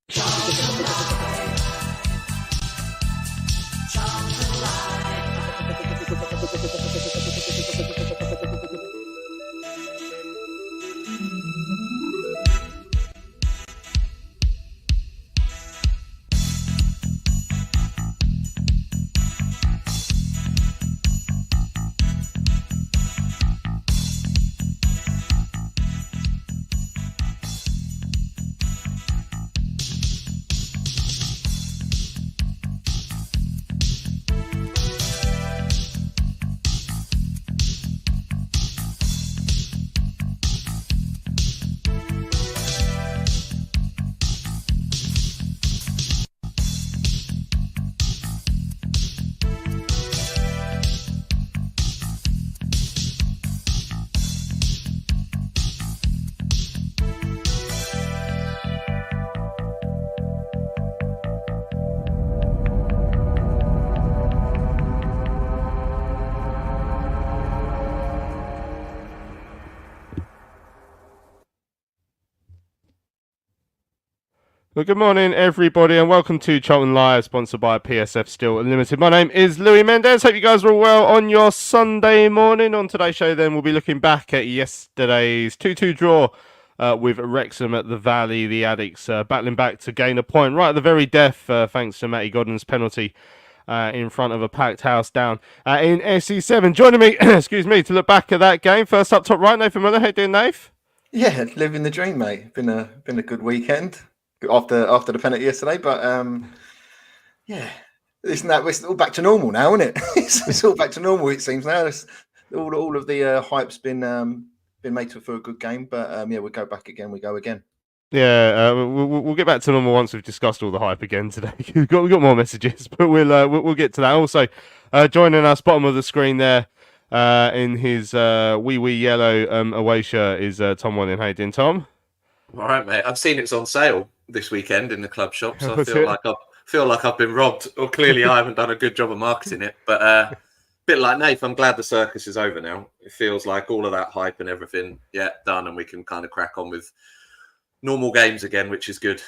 Well, good morning, everybody, and welcome to Charlton Live, sponsored by PSF Steel Limited. My name is Louis Mendez. Hope you guys are all well on your Sunday morning. On today's show, then, we'll be looking back at yesterday's 2-2 draw with Wrexham at the Valley. The Addicts battling back to gain a point right at the very death, thanks to Matty Godden's penalty in front of a packed house down in SE7. Joining me, excuse me, to look back at that game. First up, top right, Nathan Miller. How you doing, Nath? Yeah, living the dream, mate. Been a good weekend after the penalty yesterday, but yeah, it's all back to normal now, isn't it? it's all back to normal. It seems now. All of the hype's been made for a good game, but yeah, we'll go back again. We go again. Yeah, we'll get back to normal once we've discussed all the hype again today. we've got more messages, but we'll get to that. Also, joining us, bottom of the screen there, in his wee yellow away shirt is Tom Wanning. How you doing, Tom? All right, mate. I've seen it's on sale this weekend in the club shop, so I feel like I've been robbed, or clearly I haven't done a good job of marketing it. But a bit like Nath, I'm glad the circus is over now. It feels like all of that hype and everything, done, and we can kind of crack on with normal games again, which is good.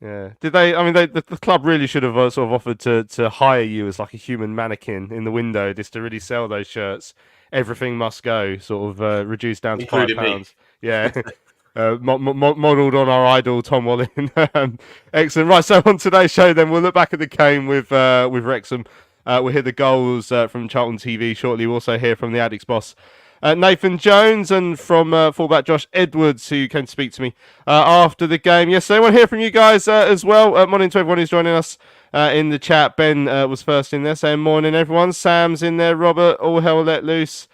Yeah. Did they? I mean, the club really should have sort of offered to hire you as like a human mannequin in the window, just to really sell those shirts. Everything must go, sort of reduced down to £5. Yeah. Modelled on our idol Tom Walling. Excellent. Right, so on today's show, then we'll look back at the game with Wrexham. We'll hear the goals from Charlton TV shortly. We'll also hear from the Addicts boss, Nathan Jones, and from fullback Josh Edwards, who came to speak to me after the game yesterday. I want to hear from you guys as well. Morning to everyone who's joining us in the chat. Ben was first in there, saying morning everyone. Sam's in there. Robert, all hell let loose.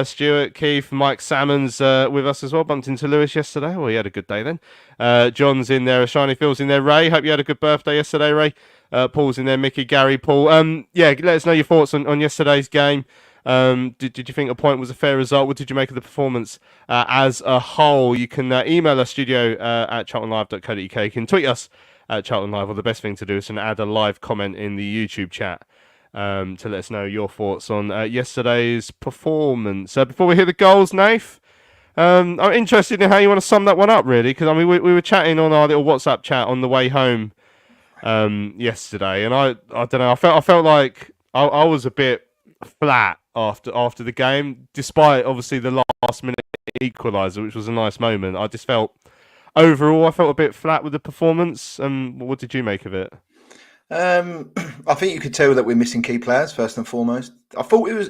Stuart, Keith, Mike Salmon's with us as well. Bumped into Lewis yesterday. Well, he had a good day then. John's in there. Shiny Phil's in there. Ray, hope you had a good birthday yesterday, Ray. Paul's in there. Mickey, Gary, Paul. Yeah, let us know your thoughts on yesterday's game. Did you think a point was a fair result? What did you make of the performance as a whole? You can email us studio at charltonlive.co.uk. You can tweet us at Charlton Live, or the best thing to do is to add a live comment in the YouTube chat to let us know your thoughts on yesterday's performance. Before we hear the goals, Nath, I'm interested in how you want to sum that one up, really, because I mean we were chatting on our little WhatsApp chat on the way home yesterday, and I don't know, I felt like I was a bit flat after the game, despite obviously the last minute equaliser, which was a nice moment. I just felt overall a bit flat with the performance. What did you make of it? I think you could tell that we're missing key players first and foremost. I thought it was,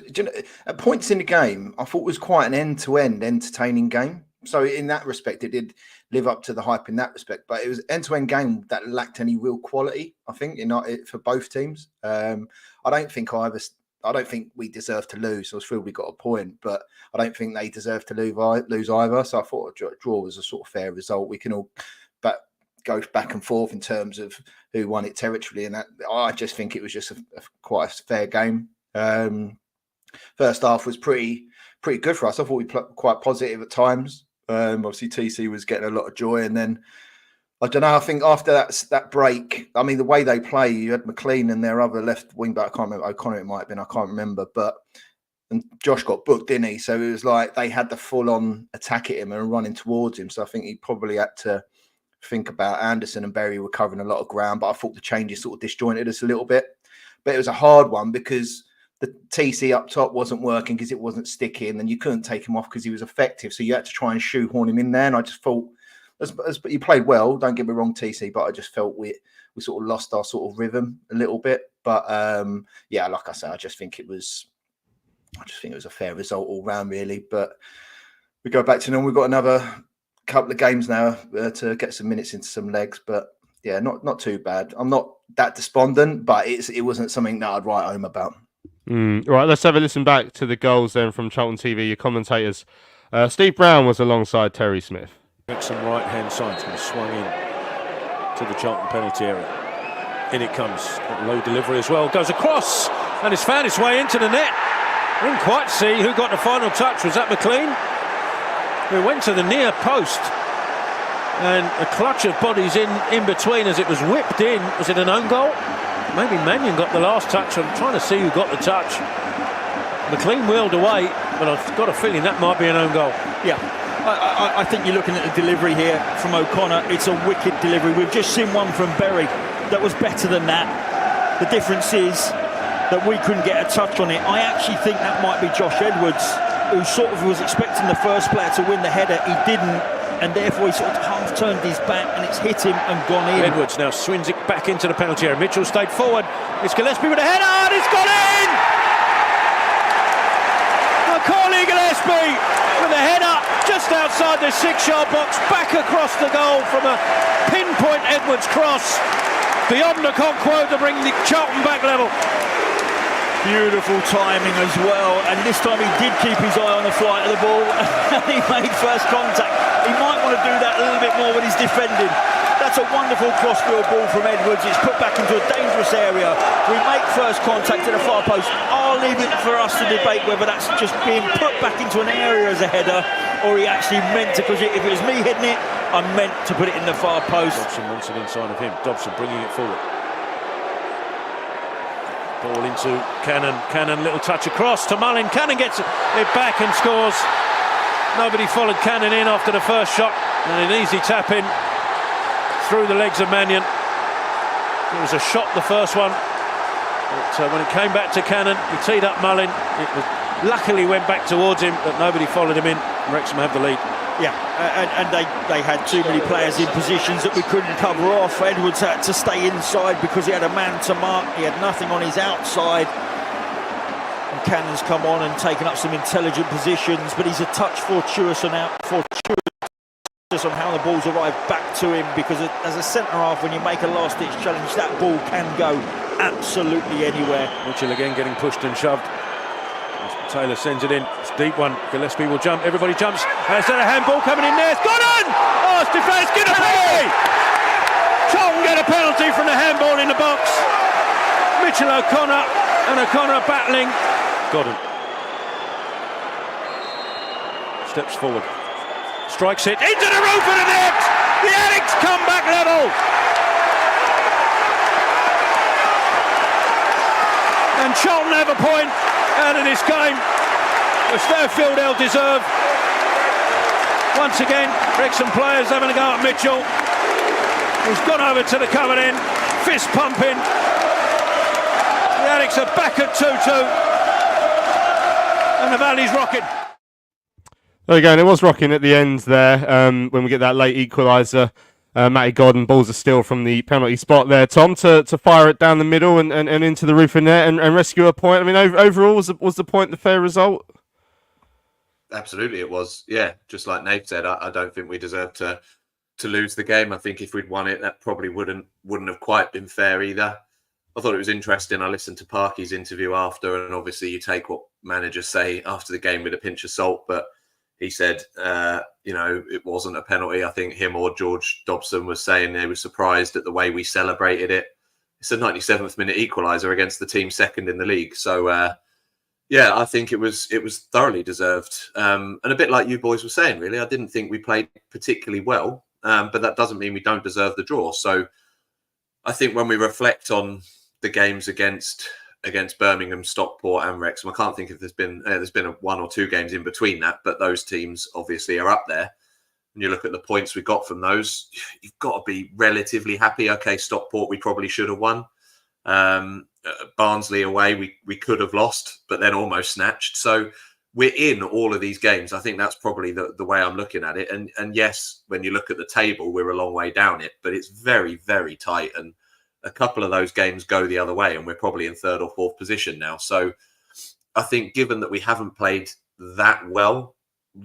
at points in the game, I thought it was quite an end-to-end entertaining game. So in that respect, it did live up to the hype in that respect. But it was an end-to-end game that lacked any real quality, I think, for both teams. I don't think we deserve to lose. I was thrilled we got a point, but I don't think they deserve to lose either. So I thought a draw was a sort of fair result. We can all go back and forth in terms of who won it territorially, and that I just think it was just quite a fair game. First half was pretty good for us. I thought we played quite positive at times. Obviously, TC was getting a lot of joy, and then I don't know. I think after that break, I mean, the way they play, you had McLean and their other left wing back. I can't remember. O'Connor it might have been. I can't remember. And Josh got booked, didn't he? So it was like they had the full-on attack at him and running towards him. So I think he probably had to think about Anderson and Berry were covering a lot of ground, but I thought the changes sort of disjointed us a little bit. But it was a hard one because the TC up top wasn't working because it wasn't sticking, and you couldn't take him off because he was effective. So you had to try and shoehorn him in there. And I just thought, but you played well. Don't get me wrong, TC, but I just felt we sort of lost our sort of rhythm a little bit. But yeah, like I said, I just think it was a fair result all round, really. But we go back to them. We've got another couple of games now to get some minutes into some legs. But yeah, not too bad. I'm not that despondent, but it wasn't something that I'd write home about. Right, let's have a listen back to the goals then from Charlton TV. Your commentators. Steve Brown was alongside Terry Smith. Wrexham right-hand side's been swung in to the Charlton penalty area. In it comes. Low delivery as well. Goes across and it's found its way into the net. Didn't quite see who got the final touch. Was that McLean? It went to the near post. And a clutch of bodies in between as it was whipped in. Was it an own goal? Maybe Mannion got the last touch. I'm trying to see who got the touch. McLean wheeled away, but I've got a feeling that might be an own goal. Yeah, I think you're looking at the delivery here from O'Connor. It's a wicked delivery. We've just seen one from Berry that was better than that. The difference is that we couldn't get a touch on it. I actually think that might be Josh Edwards, who sort of was expecting the first player to win the header. He didn't, and therefore he sort of half turned his back and it's hit him and gone in. Edwards now swings it back into the penalty area. Mitchell stayed forward. It's Gillespie with a header and it's gone in! Macaulay Gillespie with a header just outside the 6-yard box, back across the goal from a pinpoint Edwards cross. Beyond the Conquo to bring the Charlton back level. Beautiful timing as well, and this time he did keep his eye on the flight of the ball and he made first contact. He might want to do that a little bit more when he's defending. That's a wonderful crossfield ball from Edwards. It's put back into a dangerous area. We make first contact at the far post. I'll leave it for us to debate whether that's just being put back into an area as a header or he actually meant to, because if it was me hitting it, I meant to put it in the far post. Dobson wants it inside of him. Dobson bringing it forward. Ball into Cannon. Cannon, little touch across to Mullin. Cannon gets it back and scores. Nobody followed Cannon in after the first shot, and an easy tap in through the legs of Mannion. It was a shot, the first one, but when it came back to Cannon, he teed up Mullin. It was, luckily went back towards him, but nobody followed him in. Wrexham have the lead. Yeah, and they had too many players in positions that we couldn't cover off. Edwards had to stay inside because he had a man to mark. He had nothing on his outside. And Cannon's come on and taken up some intelligent positions, but he's a touch fortuitous on how the ball's arrived back to him, because as a centre-half, when you make a last-ditch challenge, that ball can go absolutely anywhere. Mitchell again getting pushed and shoved. Taylor sends it in. It's a deep one. Gillespie will jump. Everybody jumps. And it's a handball coming in there. It's gone in! Oh, it's defended. Get a penalty! Charlton get a penalty from the handball in the box. Mitchell O'Connor and O'Connor battling. Got him. Steps forward. Strikes it into the roof of the net. The Addicts come back level. And Charlton have a point out of this game, which their Fieldale deserve. Once again, Wrexham players having a go at Mitchell, who's gone over to the covered end, fist pumping. The Addicts are back at 2-2, and the Valley's rocking. There we go, and it was rocking at the end there when we get that late equaliser. Matty Godden balls a steal from the penalty spot there, Tom, to fire it down the middle and into the roof of net and rescue a point. I mean, overall, was the point the fair result? Absolutely, it was. Yeah, just like Nate said, I don't think we deserved to lose the game. I think if we'd won it, that probably wouldn't have quite been fair either. I thought it was interesting. I listened to Parky's interview after, and obviously you take what managers say after the game with a pinch of salt, but he said, it wasn't a penalty. I think him or George Dobson was saying they were surprised at the way we celebrated it. It's a 97th minute equaliser against the team second in the league. So, I think it was thoroughly deserved. And a bit like you boys were saying, really, I didn't think we played particularly well, but that doesn't mean we don't deserve the draw. So I think when we reflect on the games against Birmingham, Stockport and Wrexham, I can't think if there's been one or two games in between that, but those teams obviously are up there. and you look at the points we got from those, you've got to be relatively happy. Okay, Stockport, we probably should have won. Barnsley away, we could have lost, but then almost snatched. So we're in all of these games. I think that's probably the way I'm looking at it. And yes, when you look at the table, we're a long way down it, but it's very, very tight. And a couple of those games go the other way, and we're probably in third or fourth position now. So I think given that we haven't played that well,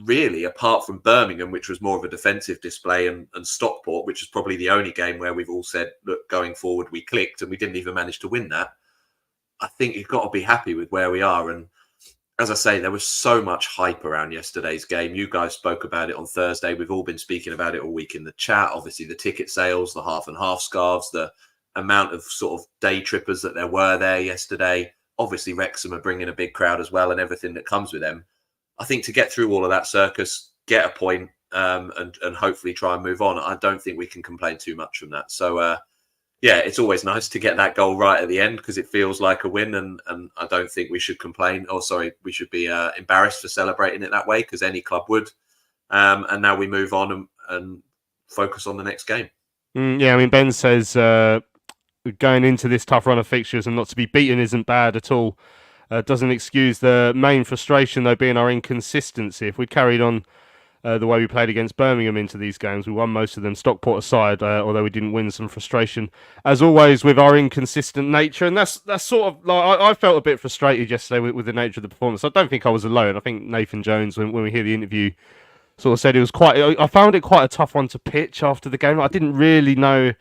really, apart from Birmingham, which was more of a defensive display, and Stockport, which is probably the only game where we've all said, look, going forward, we clicked and we didn't even manage to win that. I think you've got to be happy with where we are. And as I say, there was so much hype around yesterday's game. You guys spoke about it on Thursday. We've all been speaking about it all week in the chat. Obviously, the ticket sales, the half and half scarves, the amount of sort of day trippers that there were there yesterday. Obviously, Wrexham are bringing a big crowd as well, and everything that comes with them. I think to get through all of that circus, get a point, and hopefully try and move on, I don't think we can complain too much from that. So, yeah, it's always nice to get that goal right at the end because it feels like a win, and I don't think we should complain. Oh, sorry, we should be embarrassed for celebrating it that way because any club would. And now we move on and focus on the next game. Yeah, I mean, Ben says going into this tough run of fixtures and not to be beaten isn't bad at all. Doesn't excuse the main frustration, though, being our inconsistency. If we carried on the way we played against Birmingham into these games, we won most of them, Stockport aside, although we didn't win. Some frustration, as always, with our inconsistent nature. And that's sort of like I felt a bit frustrated yesterday with the nature of the performance. I don't think I was alone. I think Nathan Jones, when we hear the interview, sort of said it was I found it quite a tough one to pitch after the game. I didn't really know.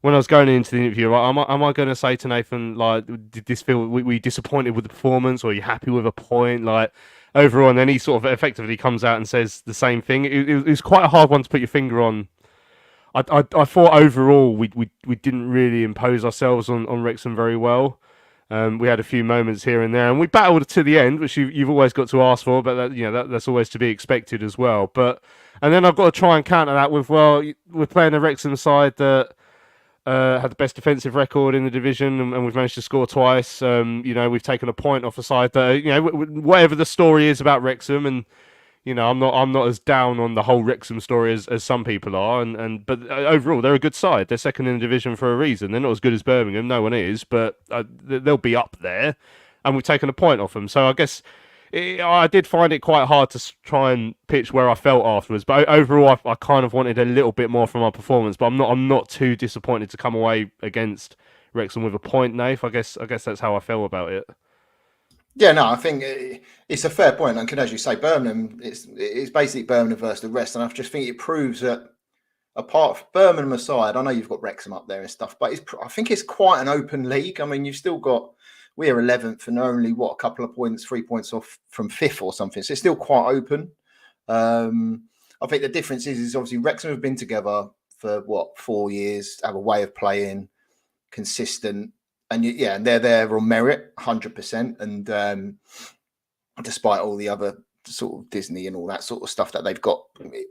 When I was going into the interview, right, am I going to say to Nathan, like, did this feel we disappointed with the performance, or are you happy with a point, like, overall? And then he sort of effectively comes out and says the same thing. It was quite a hard one to put your finger on. I thought overall we didn't really impose ourselves on Wrexham very well. We had a few moments here and there, and we battled to the end, which you've always got to ask for, but that's always to be expected as well. And then I've got to try and counter that with, well, we're playing a Wrexham side that had the best defensive record in the division, and we've managed to score twice. We've taken a point off a side that, whatever the story is about Wrexham, and I'm not as down on the whole Wrexham story as some people are, but overall they're a good side. They're second in the division for a reason. They're not as good as Birmingham, no one is, but they'll be up there, and we've taken a point off them. So I guess I did find it quite hard to try and pitch where I felt afterwards, but overall I kind of wanted a little bit more from our performance. But I'm not too disappointed to come away against Wrexham with a point, Nath. I guess that's how I felt about it. Yeah, no, I think it's a fair point. And as you say, Birmingham, it's basically Birmingham versus the rest, and I just think it proves that apart from Birmingham aside, I know you've got Wrexham up there and stuff, but I think it's quite an open league. I mean, you've still got. We are 11th and only, a couple of points, 3 points off from 5th or something. So it's still quite open. I think the difference is obviously Wrexham have been together for, 4 years, have a way of playing, consistent. And and they're there on merit, 100%. And despite all the other sort of Disney and all that sort of stuff that they've got,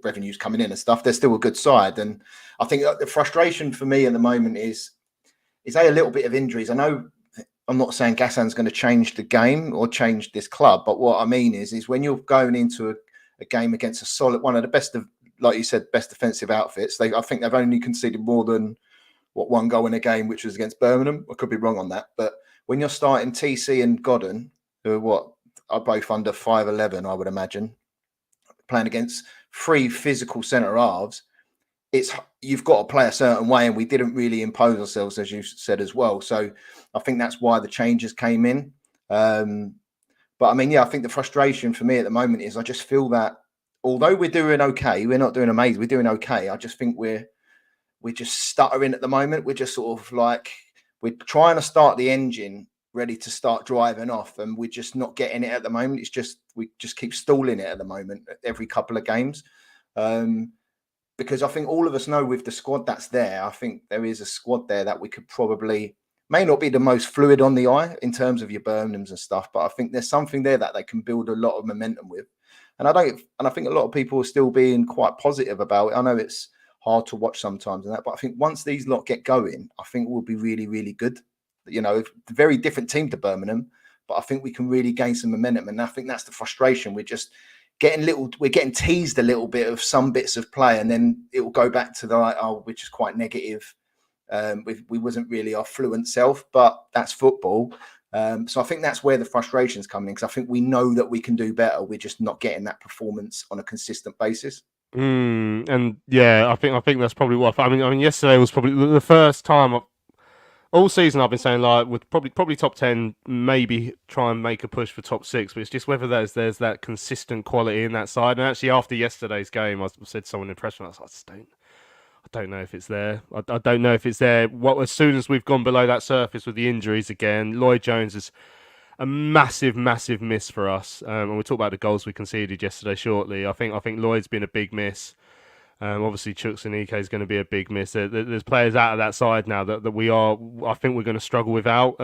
revenues coming in and stuff, they're still a good side. And I think the frustration for me at the moment is a little bit of injuries. I know, I'm not saying Gassan's going to change the game or change this club, but what I mean is when you're going into a game against a solid, one of the best, like you said, best defensive outfits, I think they've only conceded more than one goal in a game, which was against Birmingham. I could be wrong on that, but when you're starting TC and Godden, who are both under 5'11", I would imagine, playing against 3 physical centre halves, you've got to play a certain way, and we didn't really impose ourselves, as you said as well. So I think that's why the changes came in. But I mean, I think the frustration for me at the moment is I just feel that although we're doing okay, we're not doing amazing, we're doing okay. I just think we're just stuttering at the moment. We're just sort of like, we're trying to start the engine ready to start driving off, and we're just not getting it at the moment. We just keep stalling it at the moment every couple of games. Because I think all of us know with the squad that's there, I think there is a squad there that we could probably, may not be the most fluid on the eye in terms of your Birminghams and stuff, but I think there's something there that they can build a lot of momentum with. And I think a lot of people are still being quite positive about it. I know it's hard to watch sometimes and that, but I think once these lot get going, I think we'll be really, really good. A very different team to Birmingham, but I think we can really gain some momentum. And I think that's the frustration. we're getting teased a little bit of some bits of play, and then it will go back to which is quite negative. We wasn't really our fluent self, but that's football. So I think that's where the frustration's coming in, because I think we know that we can do better. We're just not getting that performance on a consistent basis. And yeah, I think that's probably what. I mean, yesterday was probably the first time all season I've been saying, like, with probably top 10, maybe try and make a push for top 6, but it's just whether there's that consistent quality in that side. And actually, after yesterday's game, I said to someone in press, I was like, I don't know if it's there. I don't know if it's there. As soon as we've gone below that surface with the injuries again, Lloyd Jones is a massive miss for us. And we'll talk about the goals we conceded yesterday shortly. I think Lloyd's been a big miss. Obviously, Chuks and Ike is going to be a big miss. There's players out of that side now that we are. I think we're going to struggle without.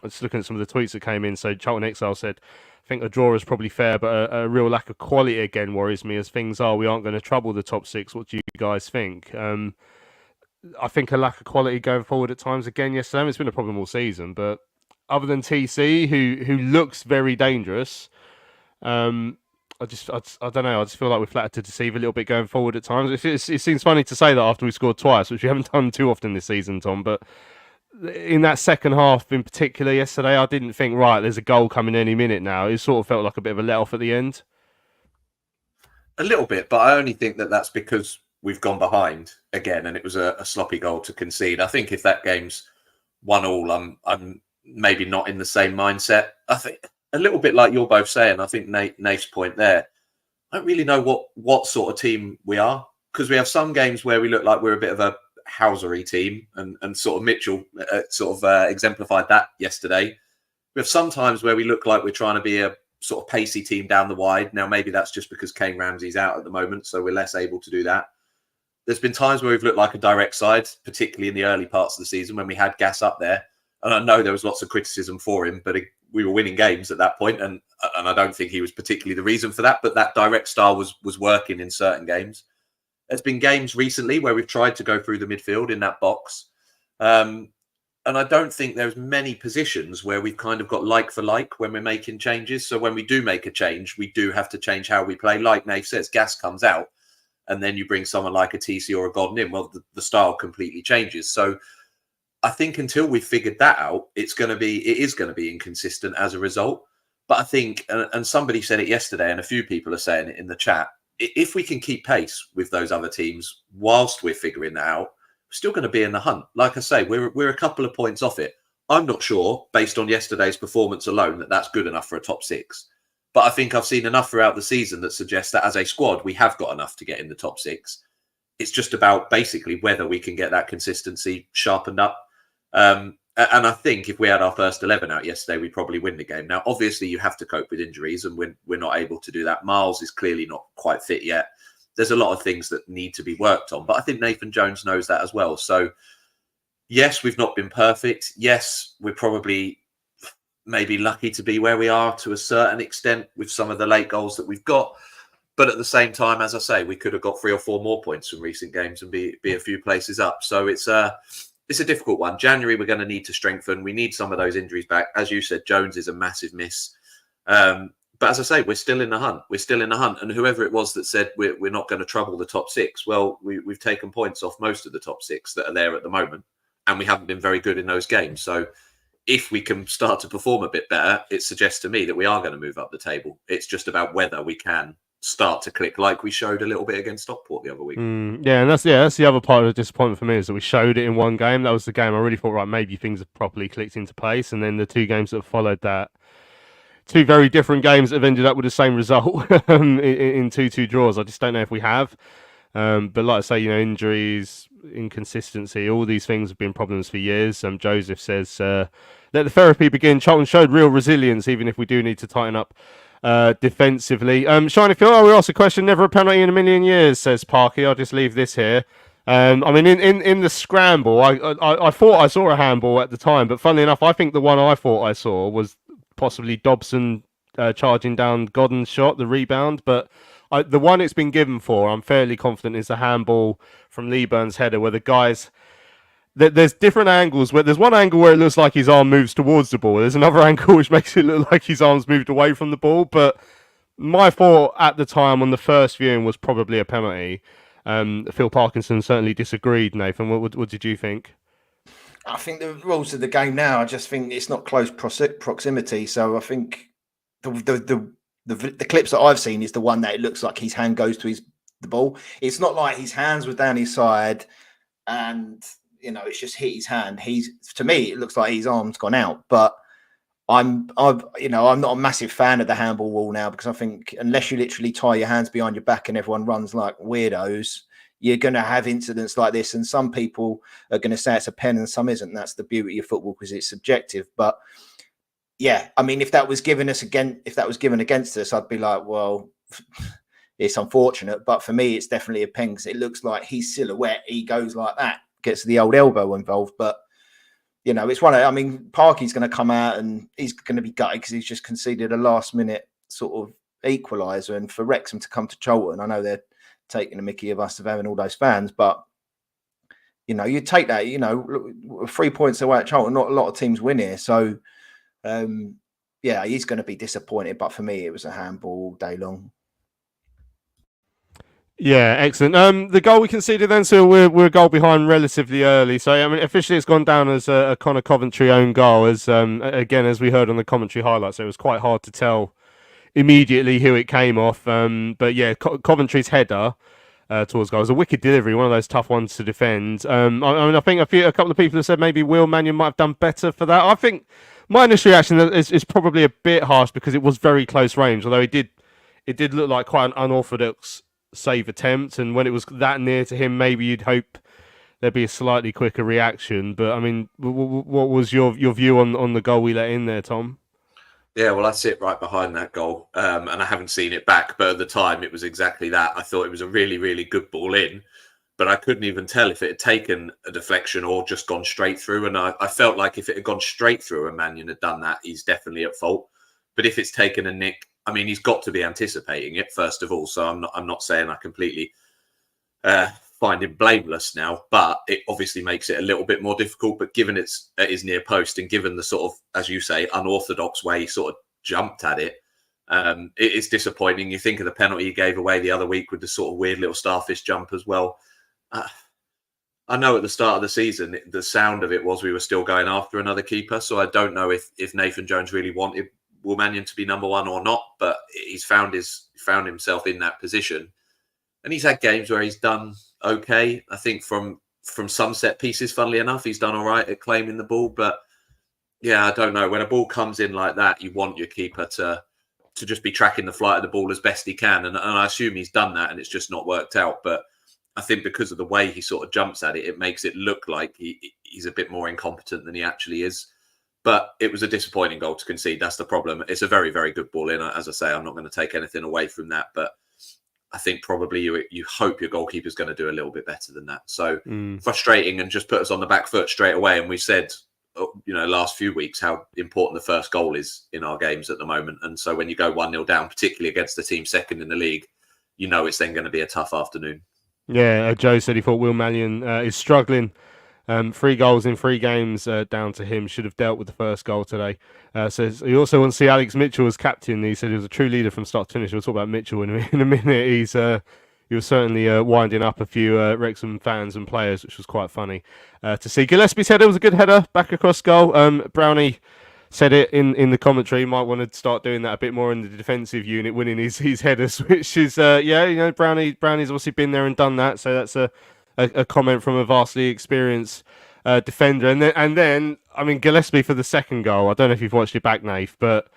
Just looking at some of the tweets that came in. So Charlton Exile said, I think a draw is probably fair, but a real lack of quality again worries me. As things are, we aren't going to trouble the top 6. What do you guys think? I think a lack of quality going forward at times again yesterday. It's been a problem all season, but other than TC, who looks very dangerous, I don't know. I just feel like we're flattered to deceive a little bit going forward at times. It seems funny to say that after we scored twice, which we haven't done too often this season, Tom. But in that second half in particular yesterday, I didn't think, right, there's a goal coming any minute now. It sort of felt like a bit of a let-off at the end. A little bit, but I only think that's because we've gone behind again, and it was a sloppy goal to concede. I think if that game's 1-1, I'm maybe not in the same mindset. I think a little bit like you're both saying. I think Nate's point there. I don't really know what sort of team we are, because we have some games where we look like we're a bit of a housery team, and sort of Mitchell exemplified that yesterday. We have some times where we look like we're trying to be a sort of pacey team down the wide. Now, maybe that's just because Kane Ramsey's out at the moment, so we're less able to do that. There's been times where we've looked like a direct side, particularly in the early parts of the season when we had Gas up there. And I know there was lots of criticism for him, but we were winning games at that point, and I don't think he was particularly the reason for that. But that direct style was working in certain games. There's been games recently where we've tried to go through the midfield in that box, and I don't think there's many positions where we've kind of got like for like when we're making changes. So when we do make a change, we do have to change how we play. Like Nave says, Gas comes out, and then you bring someone like a TC or a Godden in. Well, the style completely changes. So I think until we've figured that out, it is going to be inconsistent as a result. But I think, and somebody said it yesterday, and a few people are saying it in the chat, if we can keep pace with those other teams whilst we're figuring that out, we're still going to be in the hunt. Like I say, we're a couple of points off it. I'm not sure, based on yesterday's performance alone, that that's good enough for a top 6. But I think I've seen enough throughout the season that suggests that as a squad, we have got enough to get in the top 6. It's just about basically whether we can get that consistency sharpened up. And I think if we had our first 11 out yesterday, we'd probably win the game. Now, obviously, you have to cope with injuries, and we're not able to do that. Miles is clearly not quite fit yet. There's a lot of things that need to be worked on, but I think Nathan Jones knows that as well. So, yes, we've not been perfect. Yes, we're probably maybe lucky to be where we are to a certain extent with some of the late goals that we've got. But at the same time, as I say, we could have got 3 or 4 more points from recent games and be a few places up. So it's a difficult one. January, we're going to need to strengthen. We need some of those injuries back. As you said, Jones is a massive miss. But as I say, we're still in the hunt. We're still in the hunt. And whoever it was that said we're not going to trouble the top 6, well, we've taken points off most of the top 6 that are there at the moment. And we haven't been very good in those games. So if we can start to perform a bit better, it suggests to me that we are going to move up the table. It's just about whether we can start to click like we showed a little bit against Stockport the other week. Yeah, and that's the other part of the disappointment for me, is that we showed it in one game. That was the game I really thought, right, maybe things have properly clicked into place. And then the 2 games that followed that, 2 very different games that have ended up with the same result in 2-2 draws. I just don't know if we have. But like I say, injuries, inconsistency, all these things have been problems for years. Joseph says, let the therapy begin. Charlton showed real resilience, even if we do need to tighten up defensively. Shiny Phil, we asked a question, never a penalty in a million years, says Parky. I'll just leave this here. I mean, in the scramble, I thought I saw a handball at the time, but funnily enough, I think the one I thought I saw was possibly Dobson charging down Godden's shot, the rebound. But the one it's been given for, I'm fairly confident, is the handball from Leeburn's header, where the guys... There's different angles. Where there's one angle where it looks like his arm moves towards the ball. There's another angle which makes it look like his arm's moved away from the ball. But my thought at the time on the first viewing was probably a penalty. Phil Parkinson certainly disagreed. Nathan, what did you think? I think the rules of the game now, I just think it's not close proximity. So I think the clips that I've seen is the one that it looks like his hand goes to the ball. It's not like his hands were down his side and, it's just hit his hand. To me, it looks like his arm's gone out. But I'm not a massive fan of the handball rule now, because I think unless you literally tie your hands behind your back and everyone runs like weirdos, you're going to have incidents like this. And some people are going to say it's a pen and some isn't. That's the beauty of football, because it's subjective. But yeah, I mean, if that was given against us, I'd be like, well, it's unfortunate. But for me, it's definitely a pen, because it looks like his silhouette, he goes like that, gets the old elbow involved. But it's Parky's going to come out and he's going to be gutted because he's just conceded a last minute sort of equaliser. And for Wrexham to come to Charlton, I know they're taking the mickey of us of having all those fans, but you take that, 3 points away at Charlton, not a lot of teams win here. So, yeah, he's going to be disappointed. But for me, it was a handball all day long. Yeah, excellent. The goal we conceded then, so we're a goal behind relatively early. So officially it's gone down as a Connor Coventry own goal. As again, as we heard on the commentary highlights, so it was quite hard to tell immediately who it came off. But yeah, Coventry's header towards goal was a wicked delivery, one of those tough ones to defend. I think a couple of people have said maybe Will Mannion might have done better for that. I think my initial reaction is probably a bit harsh, because it was very close range. Although it did look like quite an unorthodox save attempt, and when it was that near to him, maybe you'd hope there'd be a slightly quicker reaction. But I mean, what was your view on the goal we let in there, Tom? Yeah, well, I sit right behind that goal, and I haven't seen it back, but at the time it was exactly that. I thought it was a really, really good ball in, but I couldn't even tell if it had taken a deflection or just gone straight through. And I felt like if it had gone straight through and Mannion had done that, he's definitely at fault. But if it's taken a nick, I mean, he's got to be anticipating it, first of all. So I'm not saying I completely find him blameless now, but it obviously makes it a little bit more difficult. But given it's at his near post, and given the sort of, as you say, unorthodox way he sort of jumped at it, it is disappointing. You think of the penalty he gave away the other week with the sort of weird little starfish jump as well. I know at the start of the season, the sound of it was we were still going after another keeper. So I don't know if Nathan Jones really wanted Will Mannion to be number one or not, but he's found himself in that position. And he's had games where he's done okay. I think from some set pieces, funnily enough, he's done all right at claiming the ball. But yeah, I don't know. When a ball comes in like that, you want your keeper to just be tracking the flight of the ball as best he can. And I assume he's done that, and it's just not worked out. But I think because of the way he sort of jumps at it, it makes it look like he's a bit more incompetent than he actually is. But it was a disappointing goal to concede. That's the problem. It's a very, very good ball in. As I say, I'm not going to take anything away from that. But I think probably you hope your goalkeeper's going to do a little bit better than that. So frustrating, and just put us on the back foot straight away. And we said, last few weeks, how important the first goal is in our games at the moment. And so when you go 1-0 down, particularly against the team second in the league, it's then going to be a tough afternoon. Yeah, Joe said he thought Will Mannion is struggling. 3 goals in 3 games down to him. Should have dealt with the first goal today. So he also wants to see Alex Mitchell as captain. He said he was a true leader from start to finish. We'll talk about Mitchell in a minute. He was certainly winding up a few Wrexham fans and players, which was quite funny to see. Gillespie said it was a good header back across goal. Brownie said it in the commentary. He might want to start doing that a bit more in the defensive unit, winning his headers, which is Brownie's obviously been there and done that. So that's a comment from a vastly experienced defender. And then I mean, Gillespie for the second goal. I don't know if you've watched it back, Nath, but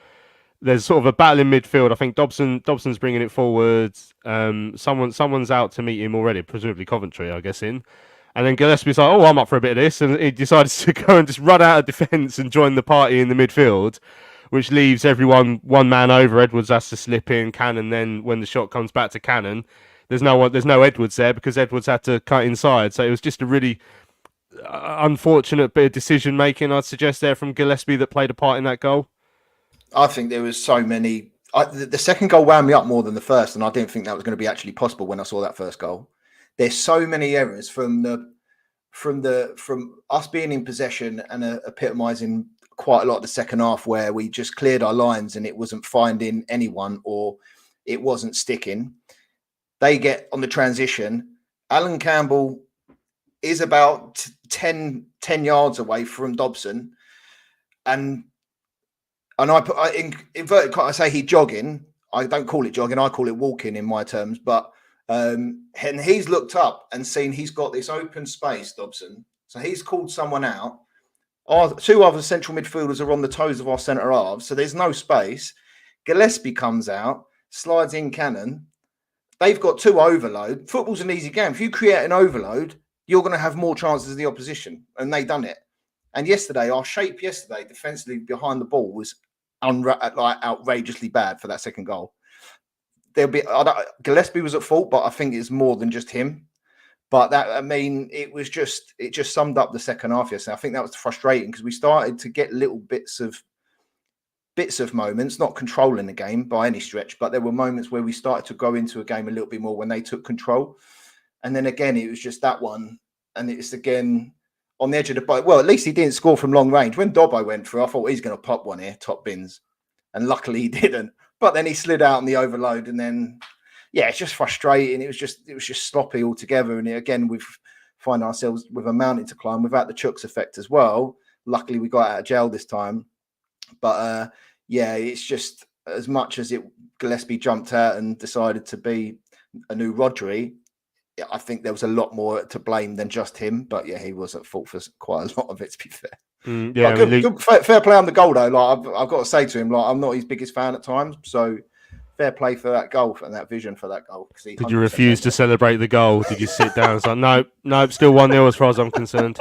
there's sort of a battle in midfield. I think Dobson's bringing it forwards. Someone's out to meet him already, presumably Coventry, I guess, in. And then Gillespie's like, I'm up for a bit of this. And he decides to go and just run out of defence and join the party in the midfield, which leaves everyone one man over. Edwards has to slip in. Cannon then, when the shot comes back to Cannon, there's no Edwards there because Edwards had to cut inside. So it was just a really unfortunate bit of decision making, I'd suggest, there from Gillespie that played a part in that goal. I think there was so many. The second goal wound me up more than the first, and I didn't think that was going to be actually possible when I saw that first goal. There's so many errors from us being in possession and epitomising quite a lot of the second half, where we just cleared our lines and it wasn't finding anyone, or it wasn't sticking. They get on the transition. Alan Campbell is about 10 yards away from Dobson. And in inverted commas, I say he jogging. I don't call it jogging. I call it walking in my terms. But and he's looked up and seen he's got this open space, Dobson. So he's called someone out. Our two other central midfielders are on the toes of our centre halves. So there's no space. Gillespie comes out, slides in Cannon. They've got two overload. Football's an easy game. If you create an overload, you're going to have more chances of the opposition. And they done it. And yesterday, our shape defensively behind the ball was outrageously bad for that second goal. Gillespie was at fault, but I think it's more than just him. But it just summed up the second half yesterday. I think that was frustrating because we started to get little bits of moments, not controlling the game by any stretch, but there were moments where we started to go into a game a little bit more when they took control. And then again, it was just that one. And it's again on the edge of the box. Well, at least he didn't score from long range. When Dobbo went through, I thought he's going to pop one here, top bins. And luckily he didn't. But then he slid out on the overload. And then, yeah, it's just frustrating. It was just sloppy altogether. And again, we find ourselves with a mountain to climb without the Chuks effect as well. Luckily, we got out of jail this time. But yeah, it's just as much as Gillespie jumped out and decided to be a new Rodri, I think there was a lot more to blame than just him. But yeah, he was at fault for quite a lot of it, to be fair. Yeah, good, fair play on the goal though. Like I've got to say to him, like I'm not his biggest fan at times, so fair play for that goal and that vision for that goal. Did you refuse to celebrate the goal? Did you sit down and say, nope, still 1-0 as far as I'm concerned?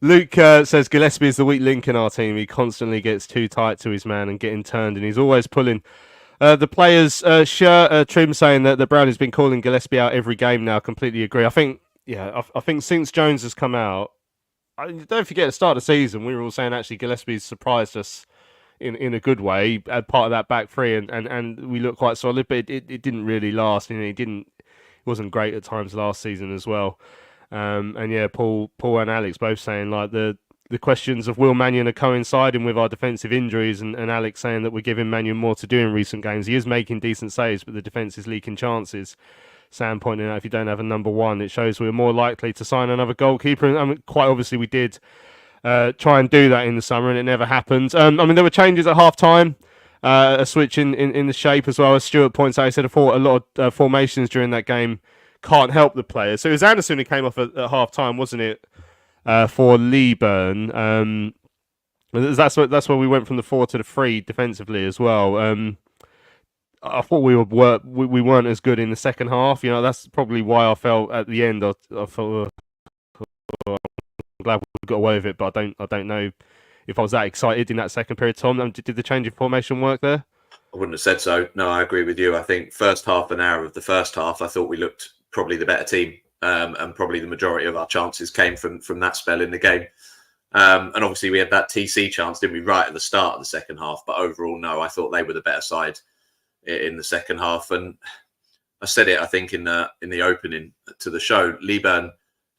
Luke says Gillespie is the weak link in our team. He constantly gets too tight to his man and getting turned, and he's always pulling. The players' Trim saying that the Brownie's been calling Gillespie out every game now. Completely agree. I think since Jones has come out, don't forget at the start of the season we were all saying actually Gillespie's surprised us in a good way. Part of that back three, and we looked quite solid, but it didn't really last. It wasn't great at times last season as well. And yeah, Paul and Alex both saying like the questions of Will Mannion are coinciding with our defensive injuries, and Alex saying that we're giving Mannion more to do in recent games. He is making decent saves, but the defence is leaking chances. Sam pointing out if you don't have a number one, it shows we're more likely to sign another goalkeeper. And I mean, quite obviously we did try and do that in the summer, and it never happened. I mean, there were changes at half time, a switch in the shape as well. As Stuart points out, he said a lot of formations during that game can't help the players. So it was Anderson who came off at half time, wasn't it? For Leeburn. That's where we went from the 4 to the 3 defensively as well. I thought we weren't as good in the second half. That's probably why I felt at the end. I felt I'm glad we got away with it, but I don't know if I was that excited in that second period. Tom, did the change of formation work there? I wouldn't have said so. No, I agree with you. I think first half an hour of the first half, I thought we looked probably the better team. And probably the majority of our chances came from that spell in the game. And obviously we had that TC chance, didn't we, right at the start of the second half. But overall, no, I thought they were the better side in the second half. And I said it, I think, in the opening to the show, Leeburn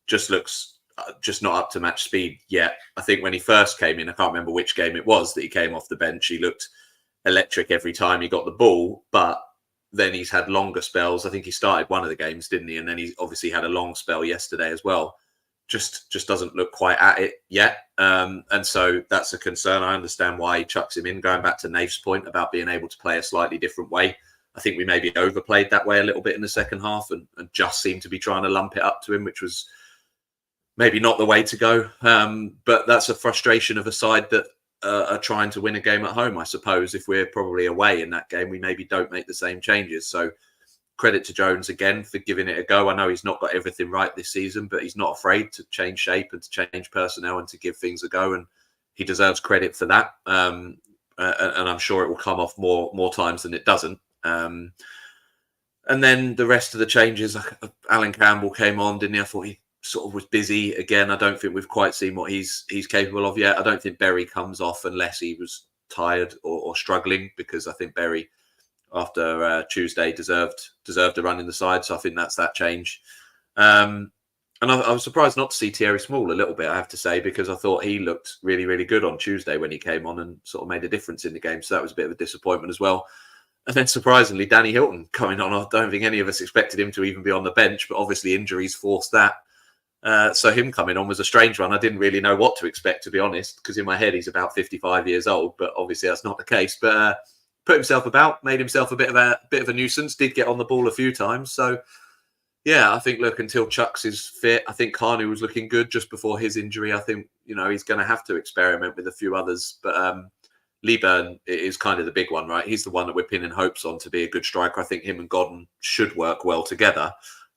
just looks just not up to match speed yet. I think when he first came in, I can't remember which game it was that he came off the bench, he looked electric every time he got the ball, but then he's had longer spells. I think he started one of the games, didn't he? And then he obviously had a long spell yesterday as well. Just doesn't look quite at it yet. And so that's a concern. I understand why he chucks him in. Going back to Nafe's point about being able to play a slightly different way, I think we maybe overplayed that way a little bit in the second half and just seemed to be trying to lump it up to him, which was maybe not the way to go. But that's a frustration of a side that are trying to win a game at home, I suppose. If we're probably away in that game, we maybe don't make the same changes. So credit to Jones again for giving it a go. I know he's not got everything right this season, but he's not afraid to change shape and to change personnel and to give things a go. And he deserves credit for that. And I'm sure it will come off more times than it doesn't. And then the rest of the changes, Alan Campbell came on, didn't he? I thought he sort of was busy again. I don't think we've quite seen what he's capable of yet. I don't think Berry comes off unless he was tired or struggling, because I think Berry after Tuesday deserved a run in the side. So I think that's that change. And I was surprised not to see Thierry Small a little bit, I have to say, because I thought he looked really, really good on Tuesday when he came on and sort of made a difference in the game. So that was a bit of a disappointment as well. And then surprisingly, Danny Hilton coming on. I don't think any of us expected him to even be on the bench, but obviously injuries forced that. So him coming on was a strange one. I didn't really know what to expect, to be honest, because in my head he's about 55 years old, but obviously that's not the case. But put himself about, made himself a bit of a nuisance, did get on the ball a few times. So yeah, I think, look, until Chucks is fit, I think Carney was looking good just before his injury. I think, he's going to have to experiment with a few others. But Leeburn is kind of the big one, right? He's the one that we're pinning hopes on to be a good striker. I think him and Godden should work well together.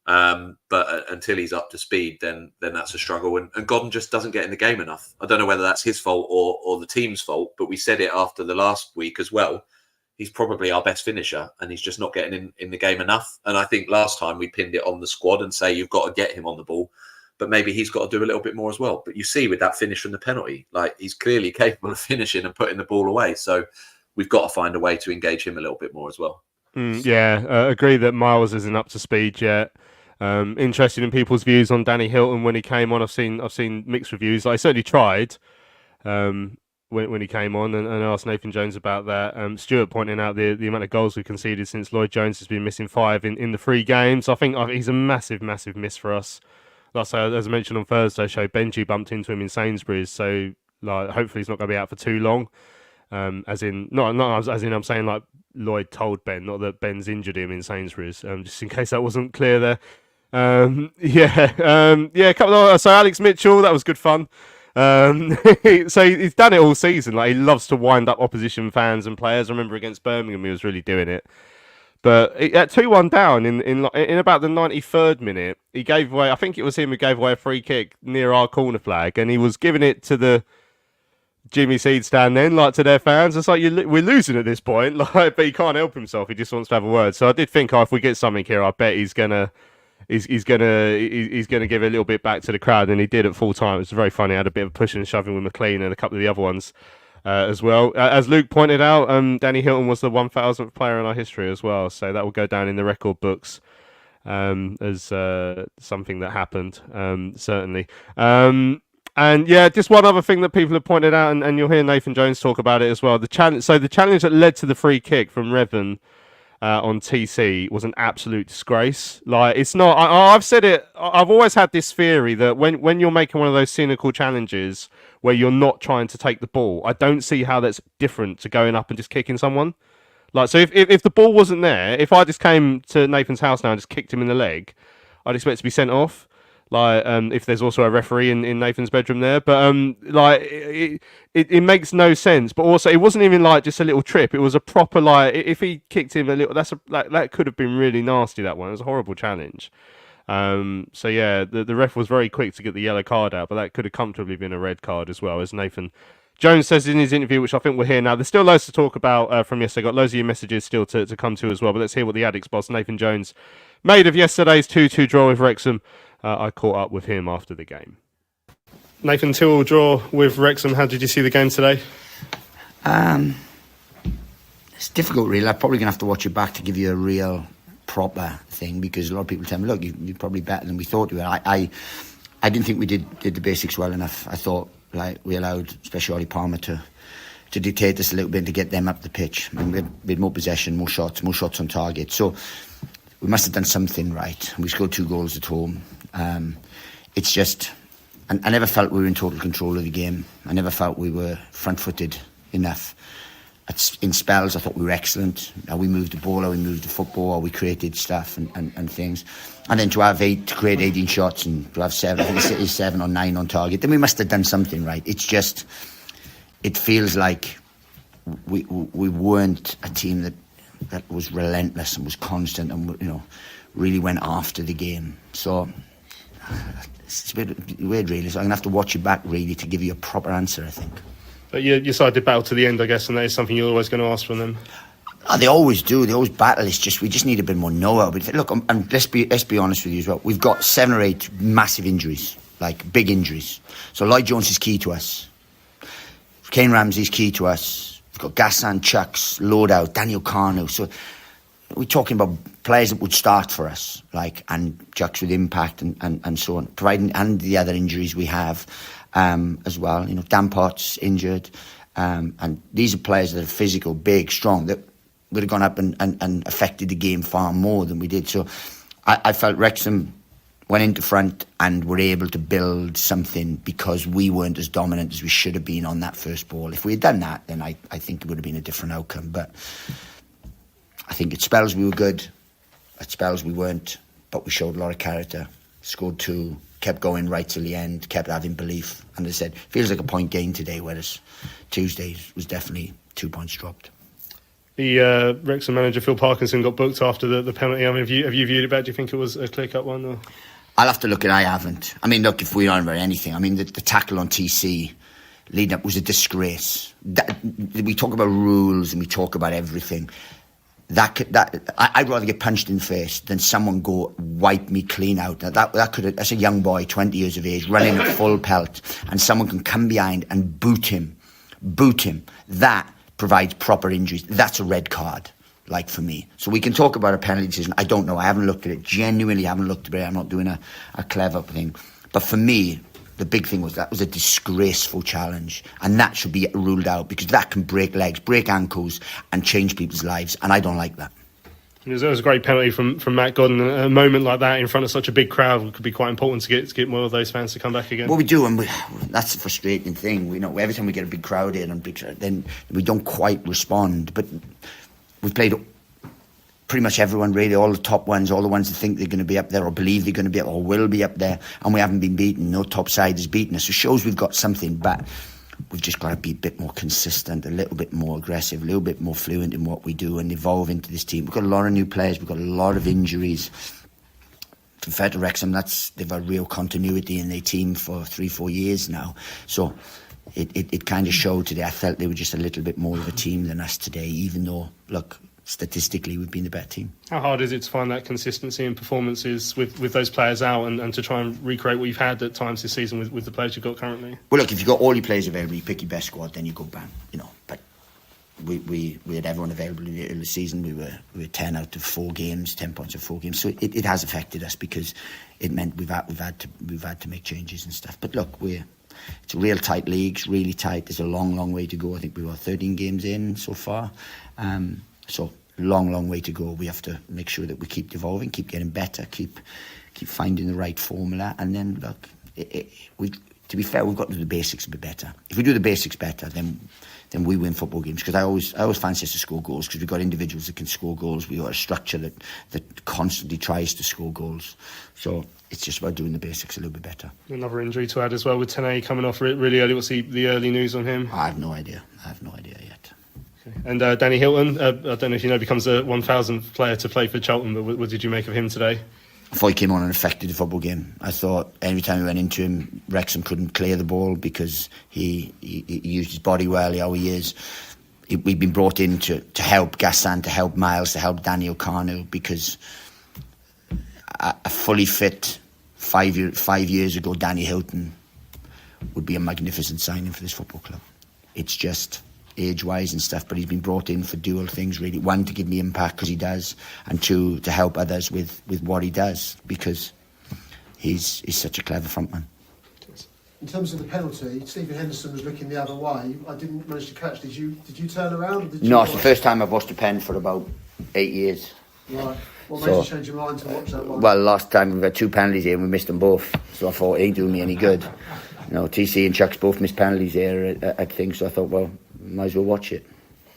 But until he's up to speed, then that's a struggle. And Godden just doesn't get in the game enough. I don't know whether that's his fault or the team's fault, but we said it after the last week as well. He's probably our best finisher, and he's just not getting in the game enough. And I think last time we pinned it on the squad and say you've got to get him on the ball, but maybe he's got to do a little bit more as well. But you see with that finish from the penalty, like, he's clearly capable of finishing and putting the ball away. So we've got to find a way to engage him a little bit more as well. Agree that Miles isn't up to speed yet. Interested in people's views on Danny Hilton when he came on. I've seen mixed reviews. I certainly tried when he came on and asked Nathan Jones about that. Stuart pointing out the amount of goals we conceded since Lloyd Jones has been missing 5 in the 3 games. I think he's a massive miss for us. Like I say, as I mentioned on Thursday's show, Benji bumped into him in Sainsbury's, so hopefully he's not going to be out for too long. I'm saying like Lloyd told Ben, not that Ben's injured him in Sainsbury's. Just in case that wasn't clear there. So Alex Mitchell, that was good fun. So he's done it all season. Like, he loves to wind up opposition fans and players. I remember against Birmingham, he was really doing it. But at 2-1 down in about the 93rd minute, he gave away. I think it was him who gave away a free kick near our corner flag, and he was giving it to the Jimmy Seed stand then, like, to their fans. It's like, we're losing at this point, like, but he can't help himself. He just wants to have a word. So I did think, if we get something here, I bet he's gonna give it a little bit back to the crowd, and he did at full time. It was very funny. He had a bit of pushing and shoving with McLean and a couple of the other ones as well. As Luke pointed out, Danny Hilton was the 1,000th player in our history as well, so that will go down in the record books as something that happened, certainly. And yeah, just one other thing that people have pointed out, and you'll hear Nathan Jones talk about it as well. The challenge that led to the free kick from Revan on TC was an absolute disgrace. Like, it's not. I've said it. I've always had this theory that when you're making one of those cynical challenges where you're not trying to take the ball, I don't see how that's different to going up and just kicking someone. Like, so if the ball wasn't there, if I just came to Nathan's house now and just kicked him in the leg, I'd expect to be sent off. Like, if there's also a referee in Nathan's bedroom there, but like, it makes no sense. But also, it wasn't even like just a little trip. It was a proper, like, if he kicked him a little, that could have been really nasty. That one, it was a horrible challenge. So yeah, the ref was very quick to get the yellow card out, but that could have comfortably been a red card as well, as Nathan Jones says in his interview, which I think we'll hear now. There's still loads to talk about from yesterday. Got loads of your messages still to come to as well, but let's hear what the Addicts boss, Nathan Jones, made of yesterday's 2-2 draw with Wrexham. I caught up with him after the game. Nathan, 2-2 draw with Wrexham. How did you see the game today? It's difficult, really. I'm probably going to have to watch it back to give you a real proper thing, because a lot of people tell me, look, you're probably better than we thought you were. I didn't think we did the basics well enough. I thought, like, we allowed especially Ollie Palmer to dictate us a little bit, to get them up the pitch. I mean, we had more possession, more shots on target. So we must have done something right. We scored 2 goals at home. It's just, I never felt we were in total control of the game. I never felt we were front-footed enough. In spells, I thought we were excellent. How we moved the ball, how we moved the football, how we created stuff and things. And then to create 18 shots and to have 7 or 9 on target, then we must have done something right. It's just, it feels like we weren't a team that was relentless and was constant and, really went after the game. So it's a bit weird, really. So I'm going to have to watch it back, really, to give you a proper answer, I think. But your side did battle to the end, I guess, and that is something you're always going to ask from them. Oh, they always do. They always battle. It's just, we just need a bit more know-how. But look, let's be honest with you as well. We've got 7 or 8 massive injuries, like big injuries. So Lloyd Jones is key to us. Kane Ramsey's key to us. We've got Gassan, Chucks, Loadout, Daniel Carno. So we're talking about players that would start for us, and Chucks with impact and so on, providing, and the other injuries we have as well. Dan Potts injured, and these are players that are physical, big, strong, that would have gone up and affected the game far more than we did. So I felt Wrexham went into front and were able to build something because we weren't as dominant as we should have been on that first ball. If we had done that, then I think it would have been a different outcome. But I think at spells we were good, at spells we weren't, but we showed a lot of character, scored 2, kept going right till the end, kept having belief. And as I said, feels like a point gain today, whereas Tuesday was definitely 2 points dropped. The Wrexham manager Phil Parkinson got booked after the penalty. I mean, have you viewed it back? Do you think it was a clear-cut one? Or? I'll have to look at it. I haven't. I mean, look, if we're on about anything, I mean, the tackle on TC leading up was a disgrace. We talk about rules and we talk about everything. I'd rather get punched in the face than someone go wipe me clean out. That's a young boy, 20 years of age, running at full pelt, and someone can come behind and boot him. That provides proper injuries. That's a red card, like, for me. So we can talk about a penalty decision. I don't know. I haven't looked at it. Genuinely haven't looked at it. I'm not doing a clever thing. But for me, the big thing was that was a disgraceful challenge. And that should be ruled out because that can break legs, break ankles and change people's lives. And I don't like that. It was a great penalty from Matt Godden. A moment like that in front of such a big crowd could be quite important to get more of those fans to come back again. Well, we do, and that's the frustrating thing. We know every time we get a big crowd in, then we don't quite respond. But we've played pretty much everyone, really, all the top ones, all the ones that think they're going to be up there or believe they're going to be up or will be up there, and we haven't been beaten. No top side has beaten us. It shows we've got something, but we've just got to be a bit more consistent, a little bit more aggressive, a little bit more fluent in what we do and evolve into this team. We've got a lot of new players. We've got a lot of injuries. To be fair to Wrexham, they've had real continuity in their team for 3-4 years now. So it kind of showed today. I felt they were just a little bit more of a team than us today, even though, look, statistically we've been the better team. How hard is it to find that consistency in performances with those players out and to try and recreate what you've had at times this season with the players you've got currently? Well, look, if you've got all your players available, you pick your best squad, then you go bang, but we had everyone available in the early season. We were 10 out of 4 games, 10 points of 4 games, so it has affected us because it meant we've had to make changes and stuff. But look, it's a real tight league, it's really tight. There's a long way to go. I think we were 13 games in so far. So long way to go. We have to make sure that we keep evolving, keep getting better, keep finding the right formula. And then look, to be fair, we've got to do the basics a bit better. If we do the basics better, then we win football games. Because I always fancy us to score goals because we've got individuals that can score goals. We've got a structure that constantly tries to score goals. So it's just about doing the basics a little bit better. Another injury to add as well with Tene coming off really early. What's the early news on him? I have no idea yet. And Danny Hilton, I don't know if you know, becomes a 1,000th player to play for Charlton, but what did you make of him today? I thought he came on and affected the football game. I thought every time we went into him, Wrexham couldn't clear the ball because he used his body well, how he is. We've been brought in to help Gassan, to help Miles, to help Danny O'Connell, because a fully fit 5 years ago Danny Hilton would be a magnificent signing for this football club. It's just age-wise and stuff, but he's been brought in for dual things, really. One, to give me impact, because he does, and two, to help others with what he does, because he's such a clever frontman. In terms of the penalty, Stephen Henderson was looking the other way. I didn't manage to catch. Did you turn around? Or No, it's the first time I've watched a pen for about 8 years. Right. What made you change your mind to watch that one? Well, last time we've had 2 penalties here and we missed them both, so I thought it ain't doing me any good. TC and Chuck's both missed penalties here at things, so I thought, well, might as well watch it.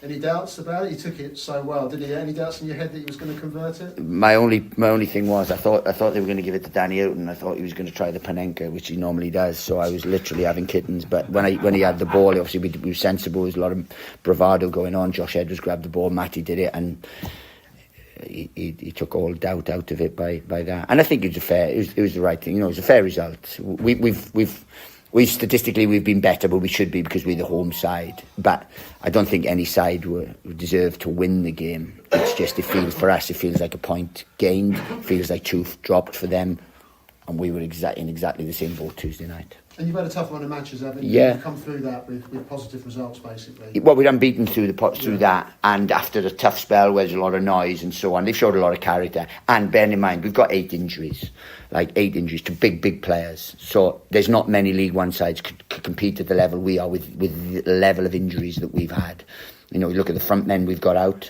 Any doubts about it? He took it so well. Did he? Any doubts in your head that he was going to convert it? My only thing was I thought they were going to give it to Danny Hilton. I thought he was going to try the Panenka, which he normally does. So I was literally having kittens. But when he had the ball, obviously we were sensible. There was a lot of bravado going on. Josh Edwards grabbed the ball. Matty did it, and he took all doubt out of it by that. And I think it was the right thing. It was a fair result. We've statistically we've been better, but we should be because we're the home side. But I don't think any side would deserve to win the game. It's just for us, it feels like a point gained. It feels like 2 dropped for them, and we were in exactly the same boat Tuesday night. And you've had a tough run of matches, haven't you? Yeah. You've come through that with positive results, basically. Well, we're unbeaten through that, and after a tough spell where there's a lot of noise and so on, they've showed a lot of character. And bearing in mind, we've got 8 injuries to big players. So there's not many League One sides could compete at the level we are with the level of injuries that we've had. You look at the front men we've got out.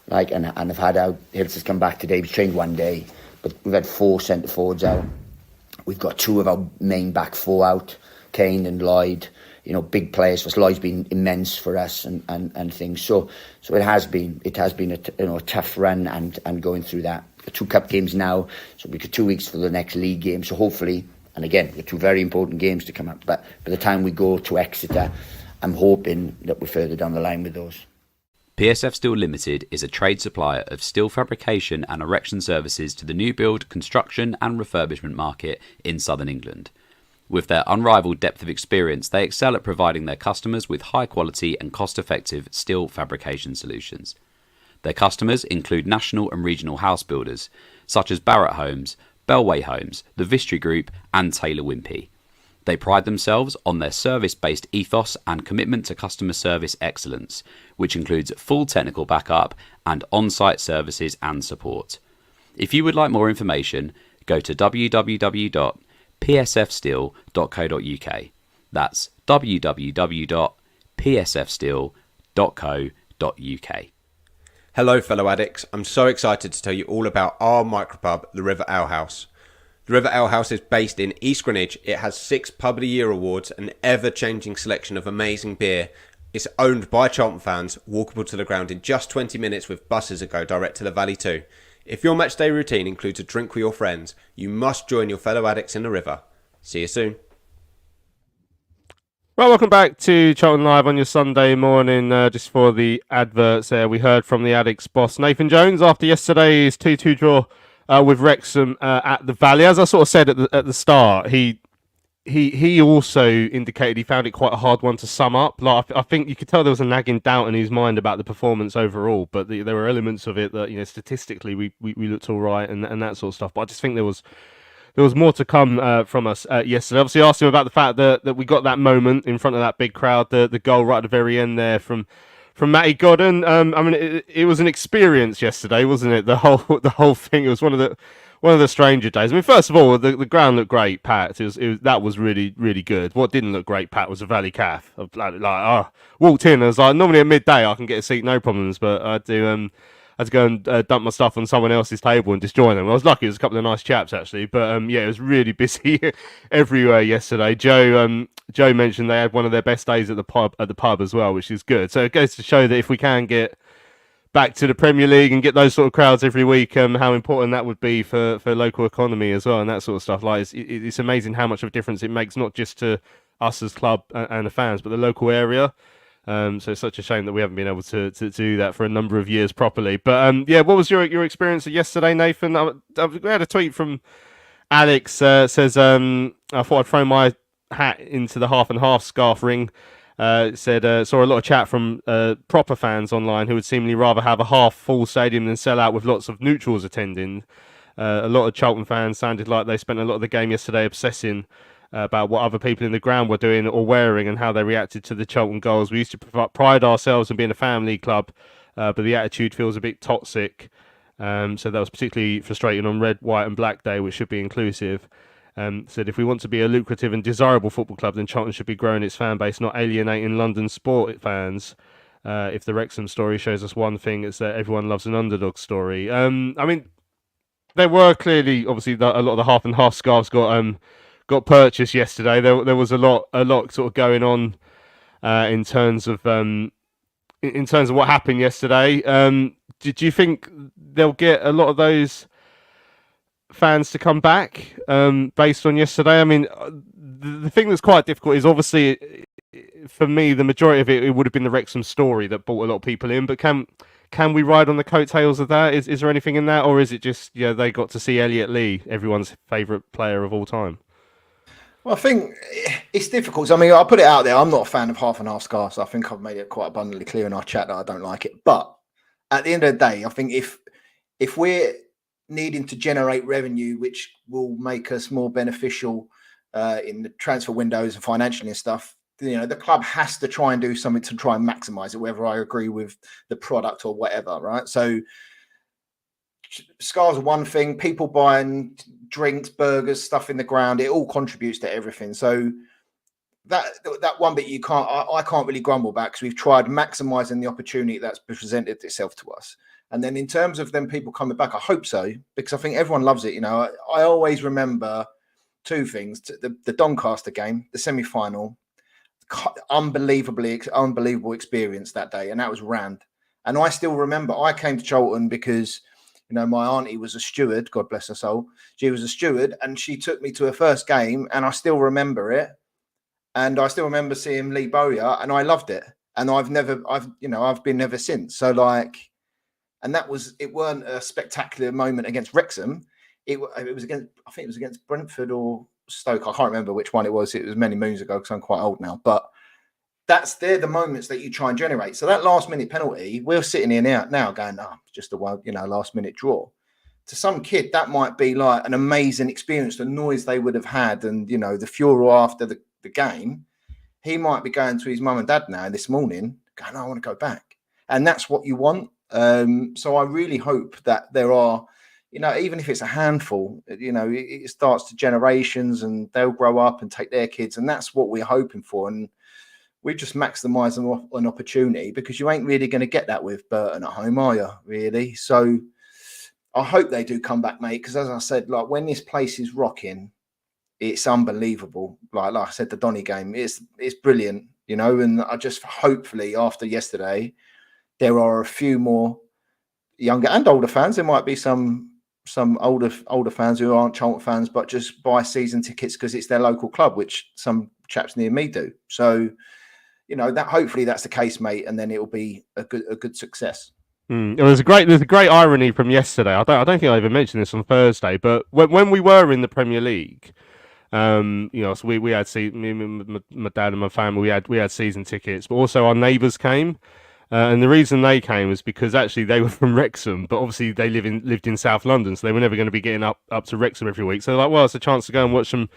Like, and I've had out, Hills has come back today, he's trained one day, but we've had 4 centre forwards out. We've got 2 of our main back 4 out, Kane and Lloyd, big players for us. Lloyd's been immense for us and things. So it has been a tough run and going through that. 2 cup games now, so we've got 2 weeks for the next league game. So hopefully, and again, we've got 2 very important games to come up. But by the time we go to Exeter, I'm hoping that we're further down the line with those. PSF Steel Limited is a trade supplier of steel fabrication and erection services to the new build, construction and refurbishment market in southern England. With their unrivaled depth of experience, they excel at providing their customers with high quality and cost-effective steel fabrication solutions. Their customers include national and regional house builders, such as Barratt Homes, Bellway Homes, the Vistry Group and Taylor Wimpey. They pride themselves on their service-based ethos and commitment to customer service excellence, which includes full technical backup and on-site services and support. If you would like more information, go to www.psfsteel.co.uk. That's www.psfsteel.co.uk. Hello fellow addicts, I'm so excited to tell you all about our micropub, the River Ale House. The River Ale House is based in East Greenwich. It has 6 Pub of the Year awards, an ever-changing selection of amazing beer. It's owned by Charlton fans, walkable to the ground in just 20 minutes with buses that go direct to the Valley too. If your matchday routine includes a drink with your friends, you must join your fellow addicts in the River. See you soon. Well, welcome back to Charlton Live on your Sunday morning. Just for the adverts there, we heard from the Addicts boss, Nathan Jones, after yesterday's 2-2 draw with Wrexham at the Valley. As I sort of said at the start, he also indicated he found it quite a hard one to sum up. Like, I think you could tell there was a nagging doubt in his mind about the performance overall, but there were elements of it that, statistically we looked all right and that sort of stuff. But I just think there was more to come from us yesterday. Obviously, asked him about the fact that we got that moment in front of that big crowd, the goal right at the very end there from Matty Godden. It was an experience yesterday, wasn't it? The whole thing. It was one of the stranger days. I mean, first of all, the ground looked great, Pat. That was really, really good. What didn't look great, Pat, was a Valley calf. Walked in. I was like, normally at midday I can get a seat, no problems, but I had to go and dump my stuff on someone else's table and just join them. I was lucky; it was a couple of nice chaps actually, but it was really busy everywhere yesterday. Joe mentioned they had one of their best days at the pub as well, which is good. So it goes to show that if we can get back to the Premier League and get those sort of crowds every week, how important that would be for local economy as well and that sort of stuff. Like it's amazing how much of a difference it makes, not just to us as club and the fans, but the local area. So it's such a shame that we haven't been able to do that for a number of years properly. But what was your experience of yesterday, Nathan? We had a tweet from Alex says I thought I'd throw my hat into the half and half scarf ring. Said saw a lot of chat from proper fans online who would seemingly rather have a half full stadium than sell out with lots of neutrals attending. A lot of Charlton fans sounded like they spent a lot of the game yesterday obsessing about what other people in the ground were doing or wearing and how they reacted to the Charlton goals. We used to pride ourselves in being a family club, but the attitude feels a bit toxic. So that was particularly frustrating on Red, White and Black Day, which should be inclusive. Said if we want to be a lucrative and desirable football club, then Charlton should be growing its fan base, not alienating London sport fans. If the Wrexham story shows us one thing, it's that everyone loves an underdog story. There were clearly, obviously, a lot of the half and half scarves got purchased yesterday. There was a lot sort of going on in terms of what happened yesterday. Did you think they'll get a lot of those fans to come back based on yesterday? I mean, the thing that's quite difficult is obviously for me the majority of it would have been the Wrexham story that brought a lot of people in. But can we ride on the coattails of that? Is there anything in that, or is it just they got to see Elliot Lee, everyone's favourite player of all time? Well, I think it's difficult. I mean, I'll put it out there. I'm not a fan of half and half scarves. I think I've made it quite abundantly clear in our chat that I don't like it. But at the end of the day, I think if we're needing to generate revenue, which will make us more beneficial in the transfer windows and financially and stuff, the club has to try and do something to try and maximise it, whether I agree with the product or whatever, right? So scarves are one thing. People buying drinks, burgers, stuff in the ground, it all contributes to everything. So that one bit I can't really grumble back because we've tried maximising the opportunity that's presented itself to us. And then in terms of them people coming back, I hope so, because I think everyone loves it. You know, I always remember two things: the Doncaster game, the semi-final, unbelievable experience that day, and that was Rand. And I still remember I came to Charlton because, you know, my auntie was a steward, God bless her soul. She was a steward, and she took me to her first game, and I still remember it. And I still remember seeing Lee Bowyer, and I loved it. And I've been ever since. So like, and it weren't a spectacular moment against Wrexham. It was against, I think it was against Brentford or Stoke. I can't remember which one it was. It was many moons ago because I'm quite old now. But they're the moments that you try and generate. So that last minute penalty, we're sitting here now going, just a last minute draw. To some kid, that might be like an amazing experience. The noise they would have had, and you know, the furor after the game. He might be going to his mum and dad now this morning, going, I want to go back. And that's what you want. So I really hope that there are, you know, even if it's a handful, you know, it starts to generations and they'll grow up and take their kids. And that's what we're hoping for. And we just maximise an opportunity, because you ain't really going to get that with Burton at home, are you, really? So I hope they do come back, mate, because as I said, like when this place is rocking, it's unbelievable. Like I said, the Donny game, it's brilliant, you know, and I just hopefully after yesterday, there are a few more younger and older fans. There might be some older fans who aren't Charlton fans, but just buy season tickets because it's their local club, which some chaps near me do. So, you know, that hopefully that's the case, mate, and then it'll be a good success. There's a great irony from yesterday. I don't think I even mentioned this on Thursday, but when we were in the Premier League, you know, so we had my dad and my family, we had season tickets, but also our neighbours came. And the reason they came was because actually they were from Wrexham, but obviously they lived in South London, so they were never going to be getting up to Wrexham every week. So they're like, well, it's a chance to go and watch some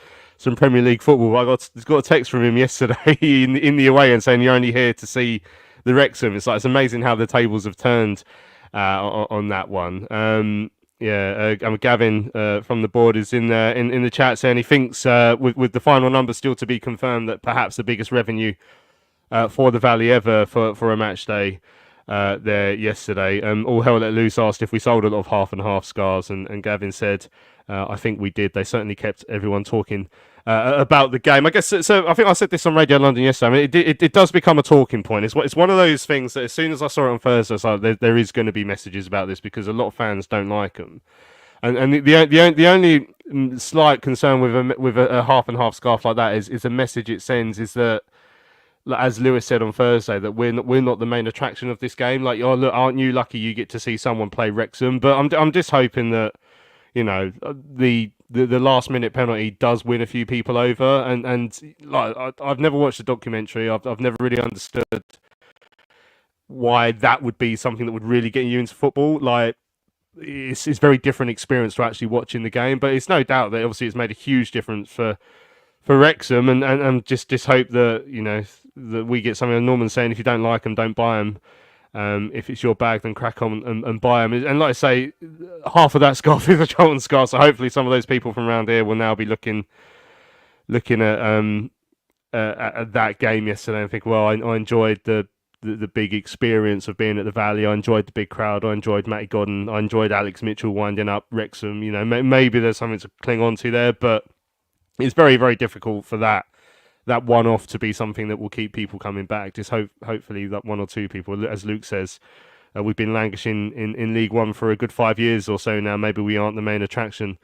Premier League football. I got a text from him yesterday in the away end saying you're only here to see the Wrexham. It's amazing how the tables have turned on that one. Gavin from the board is in the chat saying he thinks with the final number still to be confirmed that perhaps the biggest revenue for the Valley ever for a match day there yesterday. All Hell Let Loose asked if we sold a lot of half and half scars, and Gavin said, I think we did. They certainly kept everyone talking about the game. I guess so. I think I said this on Radio London yesterday. I mean, it does become a talking point. It's one of those things that as soon as I saw it on Thursday, I was like, there is going to be messages about this because a lot of fans don't like them. And the only slight concern with a half and half scarf like that is the message it sends is that, as Lewis said on Thursday, that we're not the main attraction of this game. Like, oh look, aren't you lucky you get to see someone play Wrexham? But I'm just hoping that, you know, the last minute penalty does win a few people over. And like I've never watched the documentary. I've never really understood why that would be something that would really get you into football. Like, it's a very different experience to actually watching the game. But it's no doubt that obviously it's made a huge difference for Wrexham, and just hope that, you know, that we get something. Norman saying, if you don't like them, don't buy them. If it's your bag, then crack on and buy them. And like I say, half of that scarf is a Charlton scarf, so hopefully some of those people from around here will now be looking at that game yesterday and think, well, I enjoyed the big experience of being at the Valley. I enjoyed the big crowd. I enjoyed Matty Godden. I enjoyed Alex Mitchell winding up Wrexham. You know, maybe there's something to cling on to there, but it's very, very difficult for that one-off to be something that will keep people coming back. Just hopefully that one or two people, as Luke says, we've been languishing in League One for a good 5 years or so now. Maybe we aren't the main attraction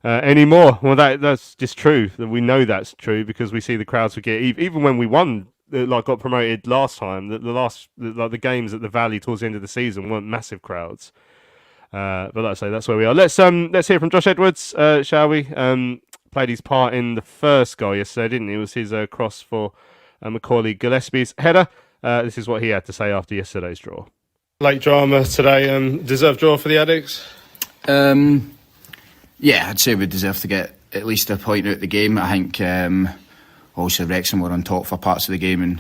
anymore. Well, that's just true. We know that's true because we see the crowds we get. Even when we won, got promoted last time, the games at the Valley towards the end of the season weren't massive crowds. But like I say, that's where we are. Let's hear from Josh Edwards, shall we? Played his part in the first goal yesterday, didn't he? It was his cross for Macaulay Gillespie's header. This is what he had to say after yesterday's draw. Late drama today. Deserved draw for the Addicts? Yeah, I'd say we deserve to get at least a point out of the game. I think also Wrexham were on top for parts of the game, and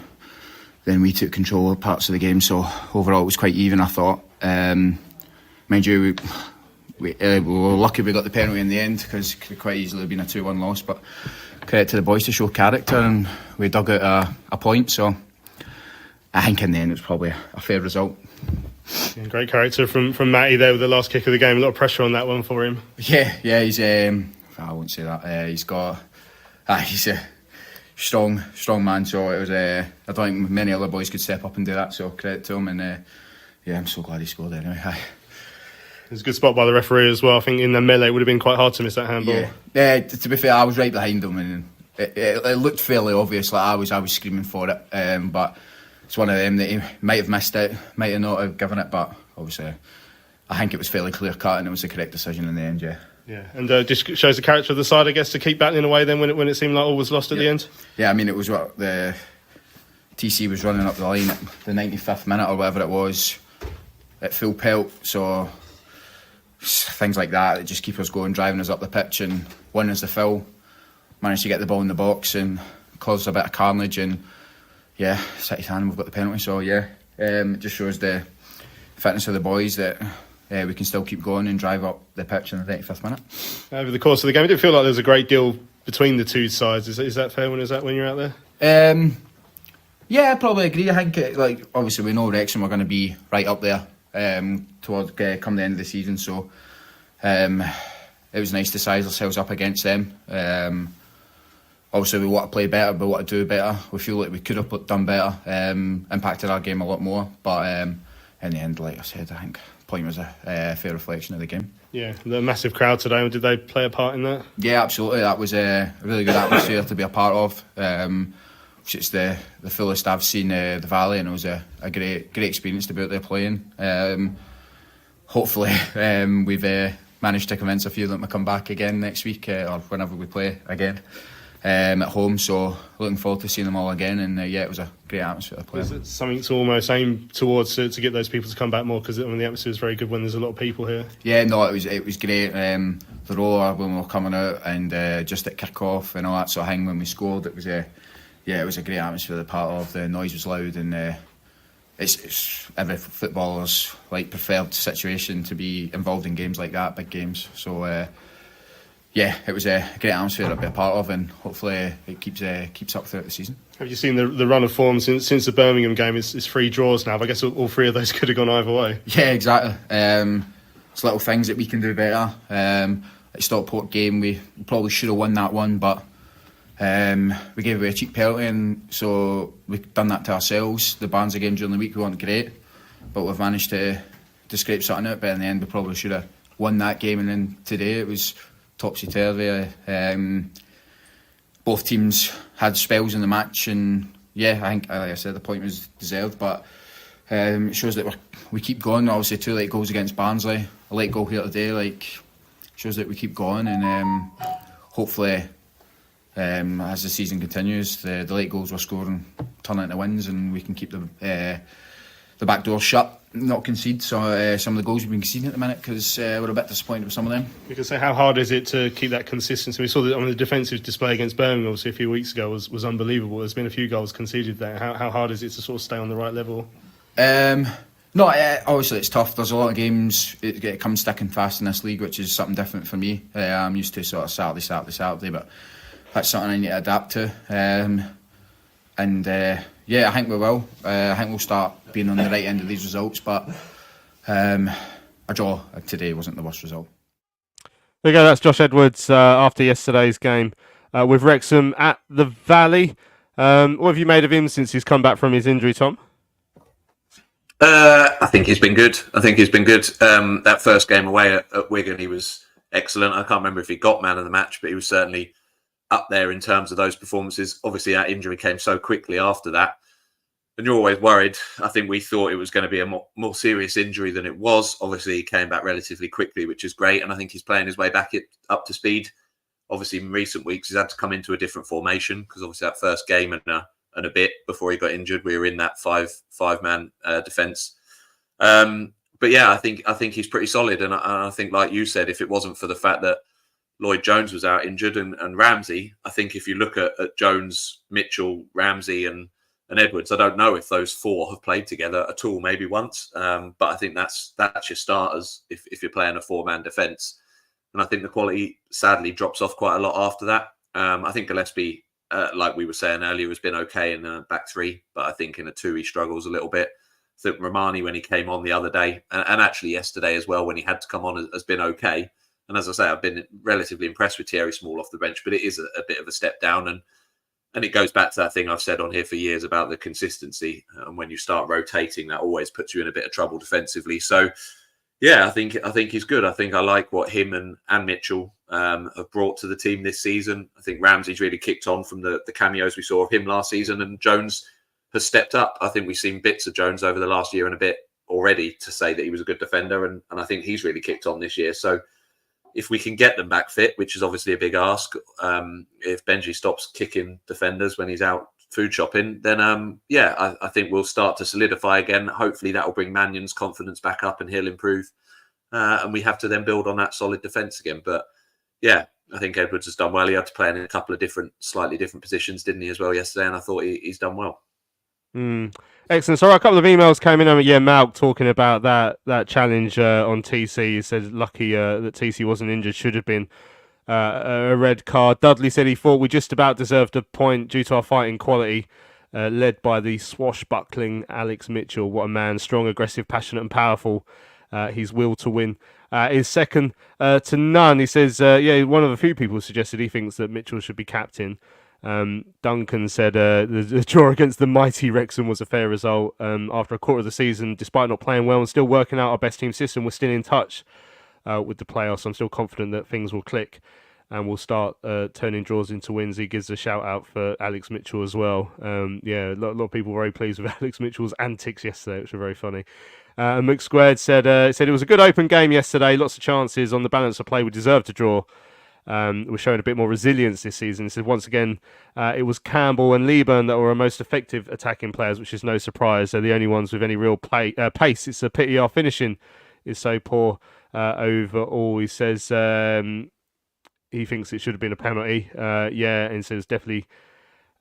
then we took control of parts of the game. So overall, it was quite even, I thought. Mind you, we were lucky we got the penalty in the end, because it could quite easily have been a 2-1 loss. But credit to the boys to show character, and we dug out a point. So I think in the end it was probably a fair result. Yeah, great character from Matty there with the last kick of the game. A lot of pressure on that one for him. Yeah, he's I won't say that. He's a strong man. So it was. I don't think many other boys could step up and do that. So credit to him, and I'm so glad he scored anyway. It was a good spot by the referee as well. I think in the melee it would have been quite hard to miss that handball. Yeah. To be fair, I was right behind him, and it looked fairly obvious. Like I was screaming for it, but it's one of them that he might have missed it, might have not have given it, but obviously I think it was fairly clear cut and it was the correct decision in the end. Yeah, and just shows the character of the side, I guess, to keep battling away then when it seemed like all was lost at the end. Yeah, I mean, it was what the TC was running up the line at the 95th minute or whatever it was at full pelt, so things like that just keep us going, driving us up the pitch, and one is the fill, managed to get the ball in the box and caused a bit of carnage, and City's hand, we've got the penalty, so it just shows the fitness of the boys that we can still keep going and drive up the pitch in the 85th minute. Over the course of the game, it didn't feel like there was a great deal between the two sides. Is that fair? When you're out there? Yeah, I probably agree. I think obviously we know Wrexham are going to be right up there towards come the end of the season, so it was nice to size ourselves up against them. Obviously, we want to play better, we want to do better. We feel like we could have done better, impacted our game a lot more. But in the end, like I said, I think the point was a fair reflection of the game. Yeah, the massive crowd today, did they play a part in that? Yeah, absolutely. That was a really good atmosphere to be a part of. It's the fullest I've seen the Valley, and it was a great experience to be out there playing. Hopefully, we've managed to convince a few of them to come back again next week or whenever we play again. At home, so looking forward to seeing them all again, and it was a great atmosphere to play. Is it something to almost aim towards to get those people to come back more, because the atmosphere is very good when there's a lot of people here? Yeah, no, it was great. The roar when we were coming out, and just at kick off and all that sort of thing when we scored, it was a great atmosphere to be part of. The noise was loud, and it's every footballer's preferred situation to be involved in games like that, big games. So. It was a great atmosphere to be a part of, and hopefully it keeps up throughout the season. Have you seen the run of form since the Birmingham game? It's 3 draws now. I guess all 3 of those could have gone either way. Yeah, exactly. It's little things that we can do better. At Stockport game, we probably should have won that one, but we gave away a cheap penalty, and so we've done that to ourselves. The Barnsley game during the week, we weren't great, but we've managed to scrape something out. But in the end, we probably should have won that game, and then today it was topsy-turvy. Both teams had spells in the match, and I think, like I said, the point was deserved, but it shows that we keep going. Obviously 2 late goals against Barnsley, a late goal here today, shows that we keep going, and hopefully as the season continues, the late goals we're scoring turn into wins, and we can keep the back door shut, not concede some of the goals we've been conceding at the minute, because we're a bit disappointed with some of them. You can say, how hard is it to keep that consistency? We saw that the defensive display against Birmingham, obviously a few weeks ago, was unbelievable. There's been a few goals conceded there. How hard is it to sort of stay on the right level? Obviously it's tough. There's a lot of games it comes thick and fast in this league, which is something different for me. I'm used to sort of Saturday, but that's something I need to adapt to. I think we will. I think we'll start being on the right end of these results, but a draw today wasn't the worst result. There you go, that's Josh Edwards after yesterday's game with Wrexham at the Valley. What have you made of him since he's come back from his injury, Tom? I think he's been good. That first game away at Wigan, he was excellent. I can't remember if he got man of the match, but he was certainly up there in terms of those performances. Obviously, that injury came so quickly after that, and you're always worried. I think we thought it was going to be a more serious injury than it was. Obviously, he came back relatively quickly, which is great, and I think he's playing his way back up to speed. Obviously, in recent weeks, he's had to come into a different formation, because obviously that first game and a bit before he got injured, we were in that five-man defence. But yeah, I think he's pretty solid, and I think, like you said, if it wasn't for the fact that Lloyd Jones was out injured and Ramsey, I think if you look at Jones, Mitchell, Ramsey and Edwards, I don't know if those 4 have played together at all, maybe once. But I think that's your starters if you're playing a 4-man defence. And I think the quality sadly drops off quite a lot after that. I think Gillespie, like we were saying earlier, has been okay in the back 3, but I think in a 2 he struggles a little bit. I think Romani, when he came on the other day, and actually yesterday as well, when he had to come on, has been okay. And as I say, I've been relatively impressed with Thierry Small off the bench, but it is a bit of a step down. And it goes back to that thing I've said on here for years about the consistency. And when you start rotating, that always puts you in a bit of trouble defensively. So, yeah, I think he's good. I think I like what him and Mitchell have brought to the team this season. I think Ramsey's really kicked on from the cameos we saw of him last season, and Jones has stepped up. I think we've seen bits of Jones over the last year and a bit already to say that he was a good defender, and I think he's really kicked on this year. So if we can get them back fit, which is obviously a big ask, if Benji stops kicking defenders when he's out food shopping, then I think we'll start to solidify again. Hopefully that will bring Mannion's confidence back up and he'll improve. And we have to then build on that solid defence again. But yeah, I think Edwards has done well. He had to play in a couple of slightly different positions, didn't he, as well yesterday? And I thought he's done well. Excellent. So a couple of emails came in. Malk talking about that challenge on TC. He said lucky that TC wasn't injured. Should have been a red card. Dudley said he thought we just about deserved a point due to our fighting quality, led by the swashbuckling Alex Mitchell. What a man! Strong, aggressive, passionate, and powerful. His will to win is second to none. He says, one of the few people suggested he thinks that Mitchell should be captain. Duncan said the draw against the mighty Wrexham was a fair result. After a quarter of the season, despite not playing well and still working out our best team system, we're still in touch with the playoffs. I'm still confident that things will click and we'll start turning draws into wins. He gives a shout out for Alex Mitchell as well. A lot of people were very pleased with Alex Mitchell's antics yesterday, which were very funny. McSquared said it was a good open game yesterday. Lots of chances. On the balance of play, we deserved to draw. We're showing a bit more resilience this season. He said once again, it was Campbell and Lieburn that were our most effective attacking players, which is no surprise. They're the only ones with any real pace. It's a pity our finishing is so poor overall. He says he thinks it should have been a penalty. And says definitely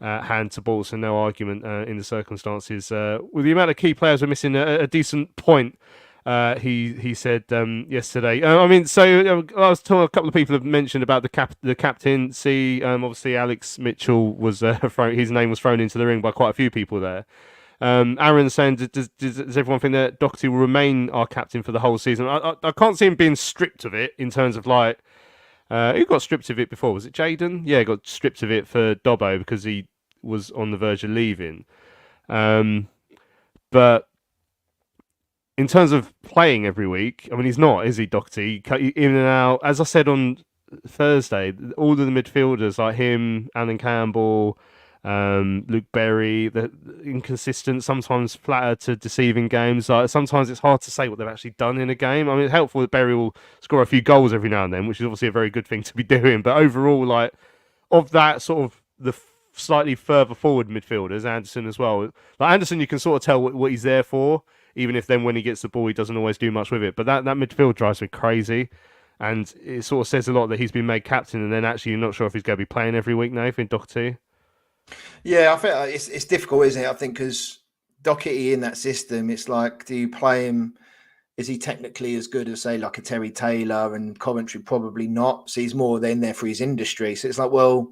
hand to ball, so no argument in the circumstances. With the amount of key players, we're missing a decent point. He said yesterday. I was talking. A couple of people have mentioned about the captaincy. Obviously, Alex Mitchell was his name was thrown into the ring by quite a few people there. Aaron saying, does everyone think that Doherty will remain our captain for the whole season? I can't see him being stripped of it in terms of like who got stripped of it before? Was it Jaden? Yeah, got stripped of it for Dobbo because he was on the verge of leaving. But in terms of playing every week, he's not, is he, Doherty? In and out. As I said on Thursday, all of the midfielders like him, Alan Campbell, Luke Berry, they're inconsistent, sometimes flatter to deceiving games. Sometimes it's hard to say what they've actually done in a game. It's helpful that Berry will score a few goals every now and then, which is obviously a very good thing to be doing. But overall, of that sort of the slightly further forward midfielders, Anderson as well. Anderson, you can sort of tell what he's there for, even if then when he gets the ball, he doesn't always do much with it. But that midfield drives me crazy. And it sort of says a lot that he's been made captain and then actually you're not sure if he's going to be playing every week now, in Doherty. Yeah, I think it's difficult, isn't it? I think because Doherty in that system, it's like, do you play him? Is he technically as good as, say, like a Terry Taylor and Coventry? Probably not. So he's more then there for his industry. So it's like, well,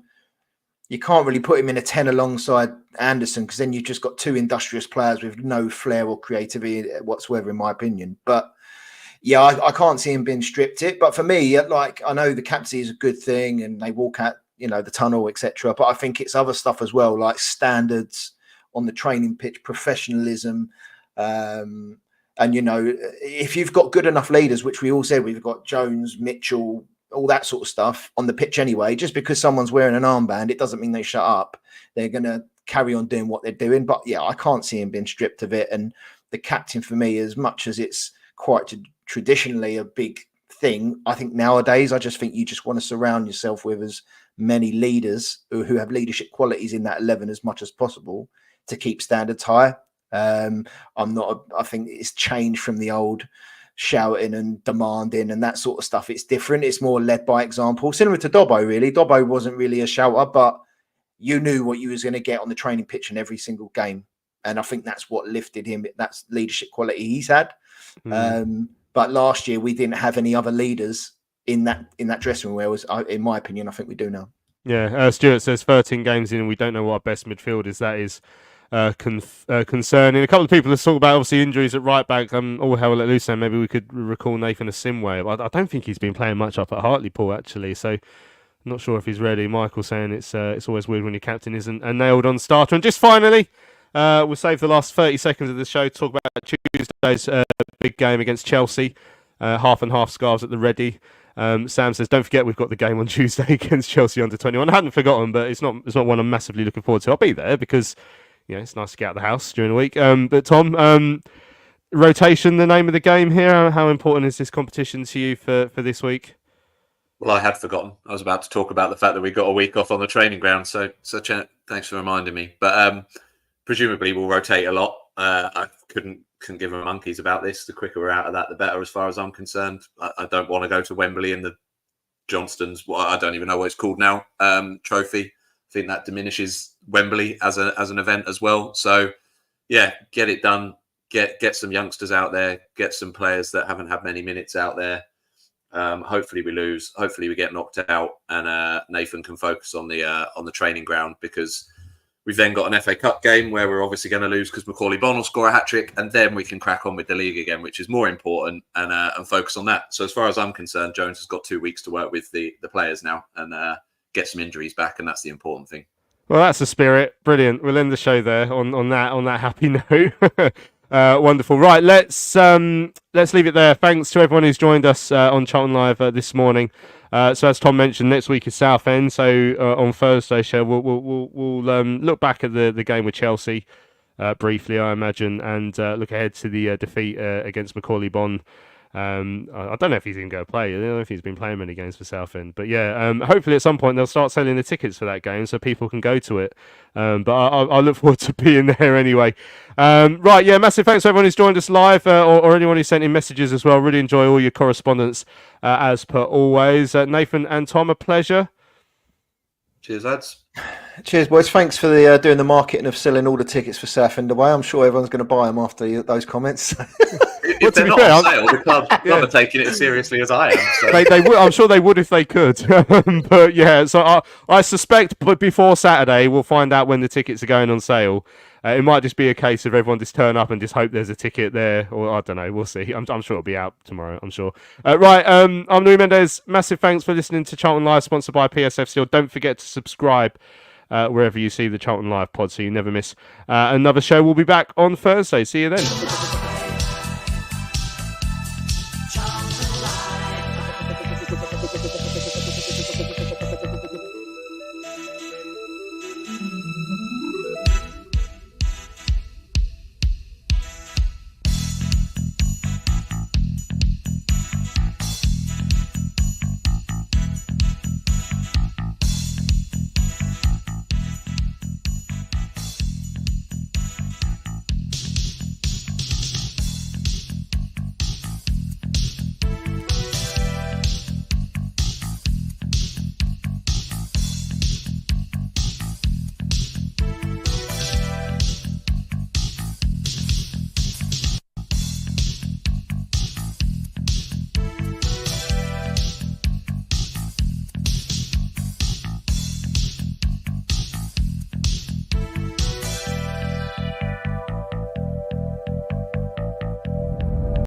you can't really put him in a 10 alongside Anderson because then you've just got two industrious players with no flair or creativity whatsoever, in my opinion. But yeah, I can't see him being stripped it. But for me, I know the captaincy is a good thing and they walk out, the tunnel, etc. But I think it's other stuff as well, like standards on the training pitch, professionalism. And, if you've got good enough leaders, which we all said, we've got Jones, Mitchell, all that sort of stuff on the pitch anyway, just because someone's wearing an armband, it doesn't mean they shut up. They're going to carry on doing what they're doing. But yeah, I can't see him being stripped of it. And the captain for me, as much as it's quite traditionally a big thing, I think nowadays, I just think you just want to surround yourself with as many leaders who have leadership qualities in that 11 as much as possible to keep standards high. I think it's changed from the old shouting and demanding and that sort of stuff. It's different. It's more led by example, similar to Dobbo, really. Dobbo wasn't really a shouter, but you knew what you was going to get on the training pitch in every single game. And I think that's what lifted him. That's leadership quality he's had. But last year we didn't have any other leaders in that dressing room, whereas in my opinion, I think we do now. Yeah, Stuart says 13 games in and we don't know what our best midfield is. That is concerning. A couple of people have talked about obviously injuries at right back. All hell let loose. And maybe we could recall Nathan Asimwe. I don't think he's been playing much up at Hartlepool actually. So not sure if he's ready. Michael saying it's always weird when your captain isn't a nailed on starter. And just finally, we'll save the last 30 seconds of the show to talk about Tuesday's big game against Chelsea. Half and half scarves at the ready. Sam says, don't forget we've got the game on Tuesday against Chelsea under 21. I hadn't forgotten, but it's not one I'm massively looking forward to. I'll be there because it's nice to get out of the house during the week. But Tom, rotation, the name of the game here. How important is this competition to you for this week? Well, I had forgotten. I was about to talk about the fact that we got a week off on the training ground. So thanks for reminding me. But presumably we'll rotate a lot. I couldn't give a monkeys about this. The quicker we're out of that, the better, as far as I'm concerned. I don't want to go to Wembley in the Johnston's. I don't even know what it's called now. Trophy. I think that diminishes Wembley as an event as well. So yeah, get it done. Get some youngsters out there. Get some players that haven't had many minutes out there. Hopefully we lose. Hopefully we get knocked out, and Nathan can focus on the training ground, because we've then got an FA Cup game where we're obviously going to lose because Macaulay Bonne will score a hat-trick, and then we can crack on with the league again, which is more important, and focus on that. So as far as I'm concerned, Jones has got 2 weeks to work with the players now and get some injuries back, and that's the important thing. Well, that's the spirit. Brilliant. We'll end the show there on that happy note. Wonderful. Right, let's leave it there. Thanks to everyone who's joined us on Charlton Live this morning. So as Tom mentioned, next week is Southend. So on Thursday's show, we'll look back at the game with Chelsea briefly, I imagine, and look ahead to the defeat against Macaulay Bonne. I don't know if he's even going to play. I don't know if he's been playing many games for Southend. But yeah, hopefully at some point they'll start selling the tickets for that game so people can go to it. But I look forward to being there anyway. Right, yeah, massive thanks to everyone who's joined us live or anyone who sent in messages as well. Really enjoy all your correspondence as per always. Nathan and Tom, a pleasure. Cheers, lads. Cheers, boys. Thanks for the doing the marketing of selling all the tickets for Southend away. I'm sure everyone's going to buy them after those comments. If they're not on sale, the club are taking it as seriously as I am. So. They would, I'm sure they would if they could. But yeah, so I suspect before Saturday we'll find out when the tickets are going on sale. It might just be a case of everyone just turn up and just hope there's a ticket there, or I don't know. We'll see. I'm sure it'll be out tomorrow. I'm sure. Right. I'm Louis Mendez. Massive thanks for listening to Charlton Live, sponsored by PSF Steel. Don't forget to subscribe wherever you see the Charlton Live pod, so you never miss another show. We'll be back on Thursday. See you then.